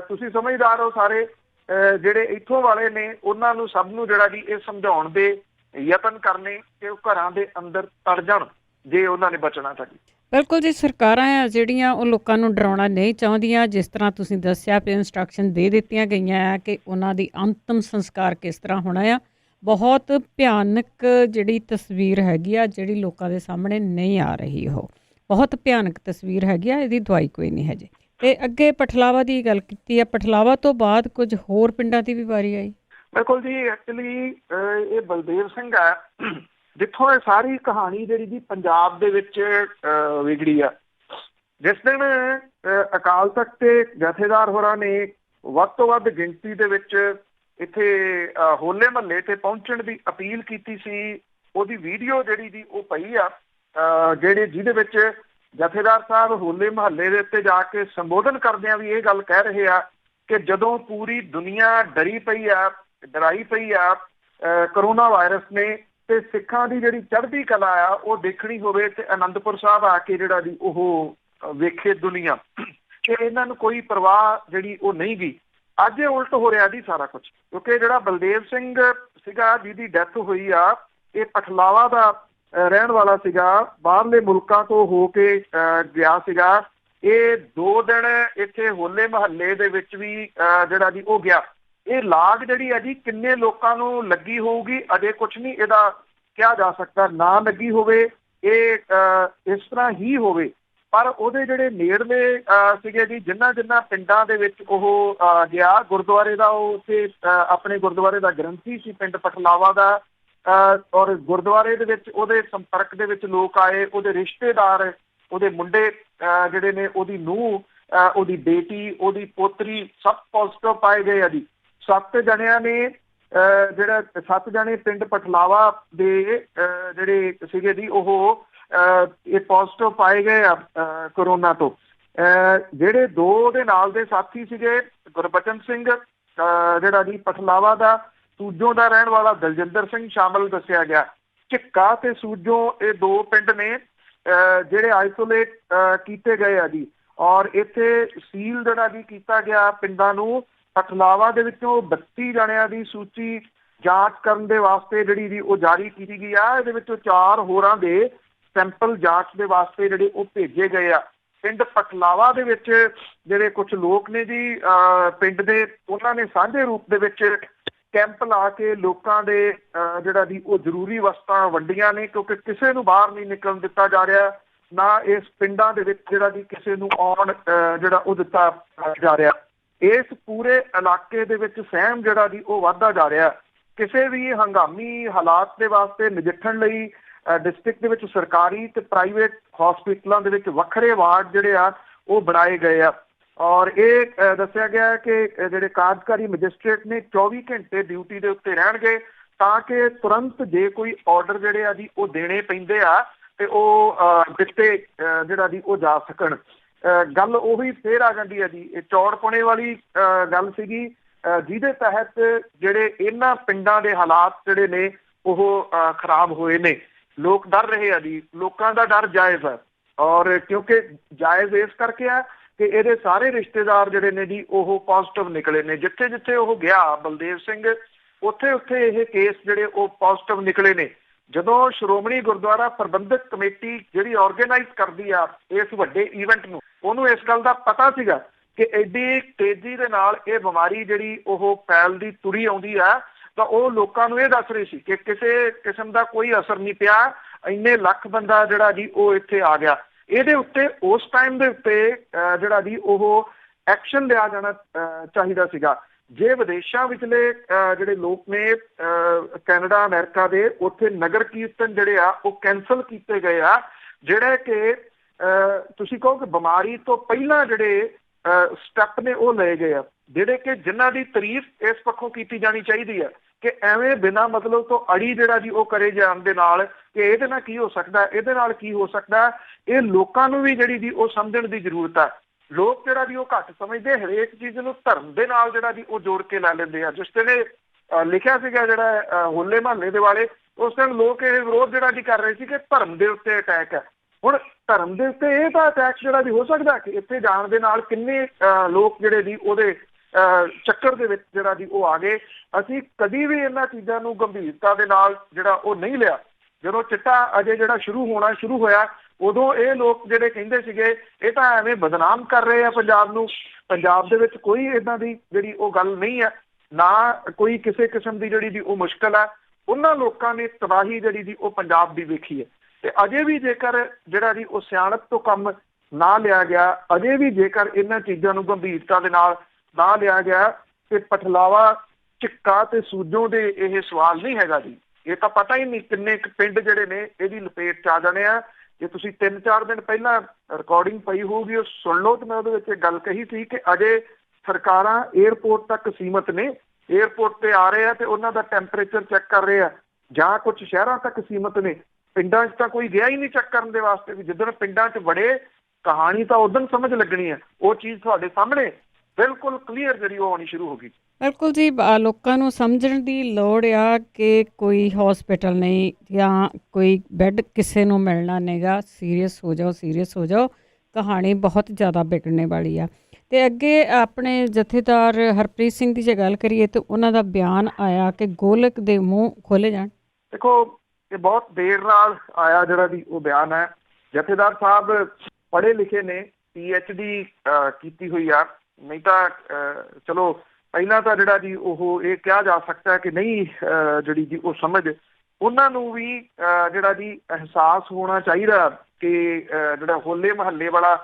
ਤੁਸੀਂ ਸਮਝਦਾਰ ਹੋ ਸਾਰੇ, ਜਿਹੜੇ ਇੱਥੋਂ ਵਾਲੇ ਨੇ ਉਹਨਾਂ ਨੂੰ ਸਭ ਨੂੰ ਜਿਹੜਾ ਜੀ ਇਹ ਸਮਝਾਉਣ ਦੇ ਯਤਨ ਕਰਨੇ ਕਿ ਉਹ ਘਰਾਂ ਦੇ ਅੰਦਰ ਤੜ ਜਾਣ ਜੇ ਉਹਨਾਂ ਨੇ ਬਚਣਾ ਤਾਂ ਜੀ। ਬਿਲਕੁਲ ਜੀ, ਸਰਕਾਰਾਂ ਆ ਜਿਹੜੀਆਂ ਉਹ ਲੋਕਾਂ ਨੂੰ ਡਰਾਉਣਾ ਨਹੀਂ ਚਾਹੁੰਦੀਆਂ। ਜਿਸ ਤਰ੍ਹਾਂ ਤੁਸੀਂ ਦੱਸਿਆ ਵੀ ਇੰਸਟਰਕਸ਼ਨ ਦੇ ਦਿੱਤੀਆਂ ਗਈਆਂ ਆ ਕਿ ਉਹਨਾਂ ਦੀ ਅੰਤਮ ਸੰਸਕਾਰ ਕਿਸ ਤਰ੍ਹਾਂ ਹੋਣਾ ਆ। ਬਹੁਤ ਭਿਆਨਕ ਜਿਹੜੀ ਤਸਵੀਰ ਹੈਗੀ ਆ ਜਿਹੜੀ ਲੋਕਾਂ ਦੇ ਸਾਹਮਣੇ ਨਹੀਂ ਆ ਰਹੀ, ਉਹ ਬਹੁਤ ਭਿਆਨਕ ਤਸਵੀਰ ਹੈਗੀ ਆ, ਇਹਦੀ ਦਵਾਈ ਕੋਈ ਨਹੀਂ ਹਜੇ। ਤੇ ਅੱਗੇ ਪਠਲਾਵਾ ਦੀ ਗੱਲ ਕੀਤੀ ਆ, ਪਠਲਾਵਾ ਤੋਂ ਬਾਅਦ ਕੁਝ ਹੋਰ ਪਿੰਡਾਂ ਦੀ ਵੀ ਵਾਰੀ ਆਈ। ਬਿਲਕੁਲ ਜੀ, ਐਕਚੁਅਲੀ ਇਹ ਬਲਦੇਵ ਸਿੰਘ ਹੈ ਜਿੱਥੋਂ ਇਹ ਸਾਰੀ ਕਹਾਣੀ ਜਿਹੜੀ ਜੀ ਪੰਜਾਬ ਦੇ ਵਿੱਚ ਵਿਗੜੀ ਆ। ਜਿਸ ਦਿਨ ਅਕਾਲ ਤਖਤ ਤੇ ਜਥੇਦਾਰ ਹੋਰਾਂ ਨੇ ਵੱਧ ਤੋਂ ਵੱਧ ਗਿਣਤੀ ਦੇ ਵਿੱਚ ਇੱਥੇ ਹੋਲੇ ਮਹੱਲੇ ਤੇ ਪਹੁੰਚਣ ਦੀ ਅਪੀਲ ਕੀਤੀ ਸੀ, ਉਹਦੀ ਵੀਡੀਓ ਜਿਹੜੀ ਜੀ ਉਹ ਪਈ ਆ ਜਿਹਦੇ ਵਿੱਚ ਜਥੇਦਾਰ ਸਾਹਿਬ ਹੋਲੇ ਮਹੱਲੇ ਦੇ ਉੱਤੇ ਜਾ ਕੇ ਸੰਬੋਧਨ ਕਰਦਿਆਂ ਵੀ ਇਹ ਗੱਲ ਕਹਿ ਰਹੇ ਆ ਕਿ ਜਦੋਂ ਪੂਰੀ ਦੁਨੀਆ ਡਰਾਈ ਪਈ ਆ ਕਰੋਨਾ ਵਾਇਰਸ ਨੇ, ਤੇ ਸਿੱਖਾਂ ਦੀ ਜਿਹੜੀ ਚੜ੍ਹਦੀ ਕਲਾ ਆ ਉਹ ਦੇਖਣੀ ਹੋਵੇ ਤੇ ਅਨੰਦਪੁਰ ਸਾਹਿਬ ਆ ਕੇ ਜਿਹੜਾ ਜੀ ਉਹ ਵੇਖੇ ਦੁਨੀਆ ਕਿ ਇਹਨਾਂ ਨੂੰ ਕੋਈ ਪਰਵਾਹ ਜਿਹੜੀ ਉਹ ਨਹੀਂ ਗਈ। ਅੱਜ ਇਹ ਉਲਟ ਹੋ ਰਿਹਾ ਜੀ ਸਾਰਾ ਕੁਝ, ਕਿਉਂਕਿ ਜਿਹੜਾ ਬਲਦੇਵ ਸਿੰਘ ਸੀਗਾ ਜਿਹਦੀ ਡੈਥ ਹੋਈ ਆ, ਇਹ ਪਠਲਾਵਾ ਦਾ ਰਹਿਣ ਵਾਲਾ ਸੀਗਾ, ਬਾਹਰਲੇ ਮੁਲਕਾਂ ਤੋਂ ਹੋ ਕੇ ਗਿਆ ਸੀਗਾ। ਇਹ 2 ਦਿਨ ਇੱਥੇ ਹੋਲੇ ਮਹੱਲੇ ਦੇ ਵਿੱਚ ਵੀ ਜਿਹੜਾ ਜੀ ਉਹ ਗਿਆ। ਇਹ ਲਾਗ ਜਿਹੜੀ ਹੈ ਜੀ ਕਿੰਨੇ ਲੋਕਾਂ ਨੂੰ ਲੱਗੀ ਹੋਊਗੀ ਅਜੇ ਕੁਝ ਨਹੀਂ ਇਹਦਾ ਕਿਹਾ ਜਾ ਸਕਦਾ। ਨਾ ਲੱਗੀ ਹੋਵੇ, ਇਹ ਇਸ ਤਰ੍ਹਾਂ ਹੀ ਹੋਵੇ, ਪਰ ਉਹਦੇ ਜਿਹੜੇ ਨੇੜਲੇ ਸੀਗੇ ਜੀ, ਜਿਨ੍ਹਾਂ ਪਿੰਡਾਂ ਦੇ ਵਿੱਚ ਉਹ ਗਿਆ, ਗੁਰਦੁਆਰੇ ਦਾ ਉਹ ਉੱਥੇ ਆਪਣੇ ਗੁਰਦੁਆਰੇ ਦਾ ਗ੍ਰੰਥੀ ਸੀ ਪਿੰਡ ਪਠਲਾਵਾ ਦਾ, ਔਰ ਗੁਰਦੁਆਰੇ ਦੇ ਵਿੱਚ ਉਹਦੇ ਸੰਪਰਕ ਦੇ ਵਿੱਚ ਲੋਕ ਆਏ, ਉਹਦੇ ਰਿਸ਼ਤੇਦਾਰ, ਉਹਦੇ ਮੁੰਡੇ ਜਿਹੜੇ ਨੇ, ਉਹਦੀ ਨੂੰਹ, ਉਹਦੀ ਬੇਟੀ, ਉਹਦੀ ਪੋਤਰੀ, ਸਭ ਪੋਜ਼ਿਟਿਵ ਪਾਏ ਗਏ ਆ ਜੀ। 7 ਜਣਿਆਂ ਨੇ ਜਿਹੜਾ 7 ਜਣੇ ਪਿੰਡ ਪਠਲਾਵਾ ਦੇ ਜਿਹੜੇ ਸੀਗੇ ਜੀ ਉਹ ਇਹ ਪੋਜ਼ਿਟਿਵ ਪਾਏ ਗਏ ਆ ਕੋਰੋਨਾ ਤੋਂ। ਜਿਹੜੇ 2 ਦੇ ਨਾਲ ਦੇ ਸਾਥੀ ਸੀਗੇ, ਗੁਰਬਚਨ ਸਿੰਘ ਜਿਹੜਾ ਜੀ ਪਠਲਾਵਾ ਦਾ, ਸੂਜੋਂ ਦਾ ਰਹਿਣ ਵਾਲਾ ਦਲਜਿੰਦਰ ਸਿੰਘ ਸ਼ਾਮਲ ਦੱਸਿਆ ਗਿਆ। ਝਿੱਕਾ ਤੇ ਸੂਜੋਂ ਇਹ 2 ਪਿੰਡ ਨੇ ਜਿਹੜੇ ਆਈਸੋਲੇਟ ਕੀਤੇ ਗਏ ਆ ਜੀ, ਔਰ ਇੱਥੇ ਸੀਲ ਜਿਹੜਾ ਜੀ ਕੀਤਾ ਗਿਆ ਪਿੰਡਾਂ ਨੂੰ। ਪਠਲਾਵਾ ਦੇ ਵਿੱਚੋਂ 32 ਜਣਿਆਂ ਦੀ ਸੂਚੀ ਜਾਂਚ ਕਰਨ ਦੇ ਵਾਸਤੇ ਜਿਹੜੀ ਜੀ ਉਹ ਜਾਰੀ ਕੀਤੀ ਗਈ ਆ। ਇਹਦੇ ਵਿੱਚੋਂ 4 ਹੋਰਾਂ ਦੇ ਸੈਂਪਲ ਜਾਂਚ ਦੇ ਵਾਸਤੇ ਜਿਹੜੇ ਉਹ ਭੇਜੇ ਗਏ ਆ। ਪਿੰਡ ਪਠਲਾਵਾ ਦੇ ਵਿੱਚ ਜਿਹੜੇ ਕੁਝ ਲੋਕ ਨੇ ਜੀ ਪਿੰਡ ਦੇ, ਉਹਨਾਂ ਨੇ ਸਾਂਝੇ ਰੂਪ ਦੇ ਵਿੱਚ ਕੈਂਪ ਲਾ ਕੇ ਲੋਕਾਂ ਦੇ ਜਿਹੜਾ ਜੀ ਉਹ ਜ਼ਰੂਰੀ ਵਸਤਾਂ ਵੰਡੀਆਂ ਨੇ, ਕਿਉਂਕਿ ਕਿਸੇ ਨੂੰ ਬਾਹਰ ਨਹੀਂ ਨਿਕਲਣ ਦਿੱਤਾ ਜਾ ਰਿਹਾ, ਨਾ ਇਸ ਪਿੰਡਾਂ ਦੇ ਵਿੱਚ ਜਿਹੜਾ ਜੀ ਕਿਸੇ ਨੂੰ ਆਉਣ ਜਿਹੜਾ ਉਹ ਦਿੱਤਾ ਜਾ ਰਿਹਾ। ਇਸ ਪੂਰੇ ਇਲਾਕੇ ਦੇ ਵਿੱਚ ਸਹਿਮ ਜਿਹੜਾ ਜੀ ਉਹ ਵੱਧਦਾ ਜਾ ਰਿਹਾ। ਕਿਸੇ ਵੀ ਹੰਗਾਮੀ ਹਾਲਾਤ ਦੇ ਵਾਸਤੇ ਨਜਿੱਠਣ ਲਈ ਡਿਸਟ੍ਰਿਕਟ ਦੇ ਵਿੱਚ ਸਰਕਾਰੀ ਤੇ ਪ੍ਰਾਈਵੇਟ ਹਸਪੀਟਲਾਂ ਦੇ ਵਿੱਚ ਵੱਖਰੇ ਵਾਰਡ ਜਿਹੜੇ ਆ ਉਹ ਬਣਾਏ ਗਏ ਆ, ਔਰ ਇਹ ਦੱਸਿਆ ਗਿਆ ਕਿ ਜਿਹੜੇ ਕਾਰਜਕਾਰੀ ਮੈਜਿਸਟ੍ਰੇਟ ਨੇ 24 ਘੰਟੇ ਡਿਊਟੀ ਦੇ ਉੱਤੇ ਰਹਿਣਗੇ, ਤਾਂ ਕਿ ਤੁਰੰਤ ਜੇ ਕੋਈ ਆਰਡਰ ਜਿਹੜੇ ਆ ਜੀ ਉਹ ਦੇਣੇ ਪੈਂਦੇ ਆ ਤੇ ਉਹ ਦਿੱਤੇ ਜਿਹੜਾ ਜੀ ਉਹ ਜਾ ਸਕਣ। ਗੱਲ ਉਹੀ ਫੇਰ ਆ ਜਾਂਦੀ ਹੈ ਜੀ, ਇਹ ਚੌੜਪੁਣੇ ਵਾਲੀ ਗੱਲ ਸੀਗੀ, ਜਿਹਦੇ ਤਹਿਤ ਜਿਹੜੇ ਇਹਨਾਂ ਪਿੰਡਾਂ ਦੇ ਹਾਲਾਤ ਜਿਹੜੇ ਨੇ ਉਹ ਖਰਾਬ ਹੋਏ ਨੇ। ਲੋਕ ਡਰ ਰਹੇ ਆ ਜੀ, ਲੋਕਾਂ ਦਾ ਡਰ ਜਾਇਜ਼ ਹੈ, ਔਰ ਕਿਉਂਕਿ ਜਾਇਜ਼ ਇਸ ਕਰਕੇ ਆ ਕਿ ਇਹਦੇ ਸਾਰੇ ਰਿਸ਼ਤੇਦਾਰ ਜਿਹੜੇ ਨੇ ਜੀ ਉਹ ਪੋਜ਼ਿਟਿਵ ਨਿਕਲੇ ਨੇ। ਜਿੱਥੇ ਜਿੱਥੇ ਉਹ ਗਿਆ ਬਲਦੇਵ ਸਿੰਘ, ਉੱਥੇ ਉੱਥੇ ਇਹ ਕੇਸ ਜਿਹੜੇ ਉਹ ਪੋਜ਼ਿਟਿਵ ਨਿਕਲੇ ਨੇ। ਜਦੋਂ ਸ਼੍ਰੋਮਣੀ ਗੁਰਦੁਆਰਾ ਪ੍ਰਬੰਧਕ ਕਮੇਟੀ ਜਿਹੜੀ ਆਰਗੇਨਾਈਜ਼ ਕਰਦੀ ਆ ਇਸ ਵੱਡੇ ਈਵੈਂਟ ਨੂੰ, ਉਹਨੂੰ ਇਸ ਗੱਲ ਦਾ ਪਤਾ ਸੀਗਾ ਕਿ ਐਡੀ ਤੇਜ਼ੀ ਦੇ ਨਾਲ ਇਹ ਬਿਮਾਰੀ ਜਿਹੜੀ ਉਹ ਫੈਲਦੀ ਤੁਰੀ ਆਉਂਦੀ ਆ, ਤਾਂ ਉਹ ਲੋਕਾਂ ਨੂੰ ਇਹ ਦੱਸ ਰਹੀ ਸੀ ਕਿ ਕਿਸੇ ਕਿਸਮ ਦਾ ਕੋਈ ਅਸਰ ਨਹੀਂ ਪਿਆ, ਇੰਨੇ ਲੱਖ ਬੰਦਾ ਜਿਹੜਾ ਜੀ ਉਹ ਇੱਥੇ ਆ ਗਿਆ। ਇਹਦੇ ਉੱਤੇ ਉਸ ਟਾਈਮ ਦੇ ਉੱਤੇ ਜਿਹੜਾ ਜੀ ਉਹ ਐਕਸ਼ਨ ਲਿਆ ਜਾਣਾ ਚਾਹੀਦਾ ਸੀਗਾ। ਜੇ ਵਿਦੇਸ਼ਾਂ ਵਿਚਲੇ ਜਿਹੜੇ ਲੋਕ ਨੇ ਕੈਨੇਡਾ, ਅਮਰੀਕਾ ਦੇ, ਉੱਥੇ ਨਗਰ ਕੀਰਤਨ ਜਿਹੜੇ ਆ ਉਹ ਕੈਂਸਲ ਕੀਤੇ ਗਏ ਆ, ਜਿਹੜੇ ਕਿ ਤੁਸੀਂ ਕਹੋ ਕਿ ਬਿਮਾਰੀ ਤੋਂ ਪਹਿਲਾਂ ਜਿਹੜੇ ਸਟੈਪ ਨੇ ਉਹ ਲਏ ਗਏ ਆ, ਜਿਹੜੇ ਕਿ ਜਿਨ੍ਹਾਂ ਦੀ ਤਾਰੀਫ ਇਸ ਪੱਖੋਂ ਕੀਤੀ ਜਾਣੀ ਚਾਹੀਦੀ ਹੈ ਕਿ ਐਵੇਂ ਬਿਨਾਂ ਮਤਲਬ ਤੋਂ ਅੜੀ ਜਿਹੜਾ ਜੀ ਉਹ ਕਰੇ ਜਾਣ ਦੇ ਨਾਲ ਕਿ ਇਹਦੇ ਨਾਲ ਕੀ ਹੋ ਸਕਦਾ, ਇਹਦੇ ਨਾਲ ਕੀ ਹੋ ਸਕਦਾ, ਇਹ ਲੋਕਾਂ ਨੂੰ ਵੀ ਜਿਹੜੀ ਜੀ ਉਹ ਸਮਝਣ ਦੀ ਜ਼ਰੂਰਤ ਹੈ। ਲੋਕ ਜਿਹੜਾ ਜੀ ਉਹ ਘੱਟ ਸਮਝਦੇ, ਹਰੇਕ ਚੀਜ਼ ਨੂੰ ਧਰਮ ਦੇ ਨਾਲ ਜਿਹੜਾ ਜੀ ਉਹ ਜੋੜ ਕੇ ਲੈ ਲੈਂਦੇ ਆ। ਜਿਸ ਦਿਨ ਲਿਖਿਆ ਸੀਗਾ ਜਿਹੜਾ ਹੋਲੇ ਮਹੱਲੇ ਦੇ ਵਾਲੇ, ਉਸ ਦਿਨ ਲੋਕ ਇਹ ਵਿਰੋਧ ਜਿਹੜਾ ਜੀ ਕਰ ਰਹੇ ਸੀ ਕਿ ਧਰਮ ਦੇ ਉੱਤੇ ਅਟੈਕ ਹੈ। ਹੁਣ ਧਰਮ ਦੇ ਉੱਤੇ ਇਹ ਤਾਂ ਅਟੈਕ ਜਿਹੜਾ ਜੀ ਹੋ ਸਕਦਾ ਕਿ ਇੱਥੇ ਜਾਣ ਦੇ ਨਾਲ ਕਿੰਨੇ ਲੋਕ ਜਿਹੜੇ ਜੀ ਉਹਦੇ ਚੱਕਰ ਦੇ ਵਿੱਚ ਜਿਹੜਾ ਜੀ ਉਹ ਆ ਗਏ। ਅਸੀਂ ਕਦੀ ਵੀ ਇਹਨਾਂ ਚੀਜ਼ਾਂ ਨੂੰ ਗੰਭੀਰਤਾ ਦੇ ਨਾਲ ਜਿਹੜਾ ਉਹ ਨਹੀਂ ਲਿਆ। ਜਦੋਂ ਚਿੱਟਾ ਅਜੇ ਜਿਹੜਾ ਸ਼ੁਰੂ ਹੋਇਆ, ਉਦੋਂ ਇਹ ਲੋਕ ਜਿਹੜੇ ਕਹਿੰਦੇ ਸੀਗੇ ਇਹ ਤਾਂ ਐਵੇਂ ਬਦਨਾਮ ਕਰ ਰਹੇ ਆ ਪੰਜਾਬ ਨੂੰ। ਪੰਜਾਬ ਦੇ ਵਿੱਚ ਕੋਈ ਏਦਾਂ ਦੀ ਜਿਹੜੀ ਉਹ ਗੱਲ ਨਹੀਂ ਹੈ, ਨਾ ਕੋਈ ਕਿਸੇ ਕਿਸਮ ਦੀ ਜਿਹੜੀ ਦੀ ਉਹ ਮੁਸ਼ਕਲ ਹੈ। ਉਹਨਾਂ ਲੋਕਾਂ ਨੇ ਤਬਾਹੀ ਜਿਹੜੀ ਦੀ ਉਹ ਪੰਜਾਬ ਦੀ ਵੇਖੀ ਹੈ, ਤੇ ਅਜੇ ਵੀ ਜੇਕਰ ਜਿਹੜਾ ਜੀ ਉਹ ਸਿਆਣਪ ਤੋਂ ਕੰਮ ਨਾ ਲਿਆ ਗਿਆ, ਅਜੇ ਵੀ ਜੇਕਰ ਇਹਨਾਂ ਚੀਜ਼ਾਂ ਨੂੰ ਗੰਭੀਰਤਾ ਦੇ ਨਾਲ ਨਾ ਲਿਆ ਗਿਆ, ਤੇ ਪਠਲਾਵਾ, ਝਿੱਕਾ ਤੇ ਸੂਜੋਂ ਦੇ ਇਹ ਸਵਾਲ ਨਹੀਂ ਹੈਗਾ ਜੀ। ਇਹ ਤਾਂ ਪਤਾ ਹੀ ਨਹੀਂ ਕਿੰਨੇ ਪਿੰਡ ਜਿਹੜੇ ਨੇ ਇਹਦੀ ਲਪੇਟ ਚ ਆ ਜਾਣੇ ਆ। ਜੇ ਤੁਸੀਂ 3-4 ਦਿਨ ਪਹਿਲਾਂ ਰਿਕਾਰਡਿੰਗ ਪਈ ਹੋਊਗੀ, ਉਹ ਸੁਣ ਲਓ। ਤੇ ਮੈਂ ਉਹਦੇ ਵਿੱਚ ਗੱਲ ਕਹੀ ਸੀ ਕਿ ਅਜੇ ਸਰਕਾਰਾਂ ਏਅਰਪੋਰਟ ਤੱਕ ਸੀਮਤ ਨੇ, ਏਅਰਪੋਰਟ ਤੇ ਆ ਰਹੇ ਆ ਤੇ ਉਹਨਾਂ ਦਾ ਟੈਂਪਰੇਚਰ ਚੈੱਕ ਕਰ ਰਹੇ ਆ, ਜਾਂ ਕੁਝ ਸ਼ਹਿਰਾਂ ਤੱਕ ਸੀਮਤ ਨੇ। ਪਿੰਡਾਂ 'ਚ ਤਾਂ ਕੋਈ ਗਿਆ ਹੀ ਨਹੀਂ ਚੈੱਕ ਕਰਨ ਦੇ ਵਾਸਤੇ। ਵੀ ਜਿੱਦਣ ਪਿੰਡਾਂ 'ਚ ਵੜੇ, ਕਹਾਣੀ ਤਾਂ ਉਦੋਂ ਸਮਝ ਲੱਗਣੀ ਹੈ। ਉਹ ਚੀਜ਼ ਤੁਹਾਡੇ ਸਾਹਮਣੇ ਬਿਲਕੁਲ ਕਲੀਅਰ ਜਿਹੜੀ ਉਹ ਆਉਣੀ ਸ਼ੁਰੂ ਹੋ ਗਈ। ਬਿਲਕੁਲ ਜੀ, ਲੋਕਾਂ ਨੂੰ ਸਮਝਣ ਦੀ ਲੋੜ ਆ ਕਿ ਕੋਈ ਹਸਪੀਟਲ ਨਹੀਂ ਜਾਂ ਕੋਈ ਬੈੱਡ ਕਿਸੇ ਨੂੰ ਮਿਲਣਾ ਨਹੀਂਗਾ। ਸੀਰੀਅਸ ਹੋ ਜਾਓ ਕਹਾਣੀ ਬਹੁਤ ਜ਼ਿਆਦਾ ਵਿਗੜਨੇ ਵਾਲੀ ਆ। ਤੇ ਅੱਗੇ ਆਪਣੇ ਜਥੇਦਾਰ ਹਰਪ੍ਰੀਤ ਸਿੰਘ ਦੀ ਜੇ ਗੱਲ ਕਰੀਏ ਤਾਂ ਉਹਨਾਂ ਦਾ ਬਿਆਨ ਆਇਆ ਕਿ ਗੋਲਕ ਦੇ ਮੂੰਹ ਖੋਲੇ ਜਾਣ। ਦੇਖੋ, ਇਹ ਬਹੁਤ ਦੇਰ ਨਾਲ ਆਇਆ ਜਿਹੜਾ ਦੀ ਉਹ ਬਿਆਨ ਹੈ। ਜਥੇਦਾਰ ਸਾਹਿਬ ਪੜ੍ਹੇ ਲਿਖੇ ਨੇ, PhD ਕੀਤੀ ਹੋਈ ਆ। ਨਹੀਂ ਤਾਂ ਚਲੋ ਪਹਿਲਾਂ ਤਾਂ ਜਿਹੜਾ ਜੀ ਉਹ ਇਹ ਕਿਹਾ ਜਾ ਸਕਦਾ ਕਿ ਨਹੀਂ ਜਿਹੜੀ ਜੀ ਉਹ ਸਮਝ ਉਹਨਾਂ ਨੂੰ ਵੀ ਜਿਹੜਾ ਜੀ ਅਹਿਸਾਸ ਹੋਣਾ ਚਾਹੀਦਾ ਕਿ ਜਿਹੜਾ ਹੋਲੇ ਮਹੱਲੇ ਵਾਲਾ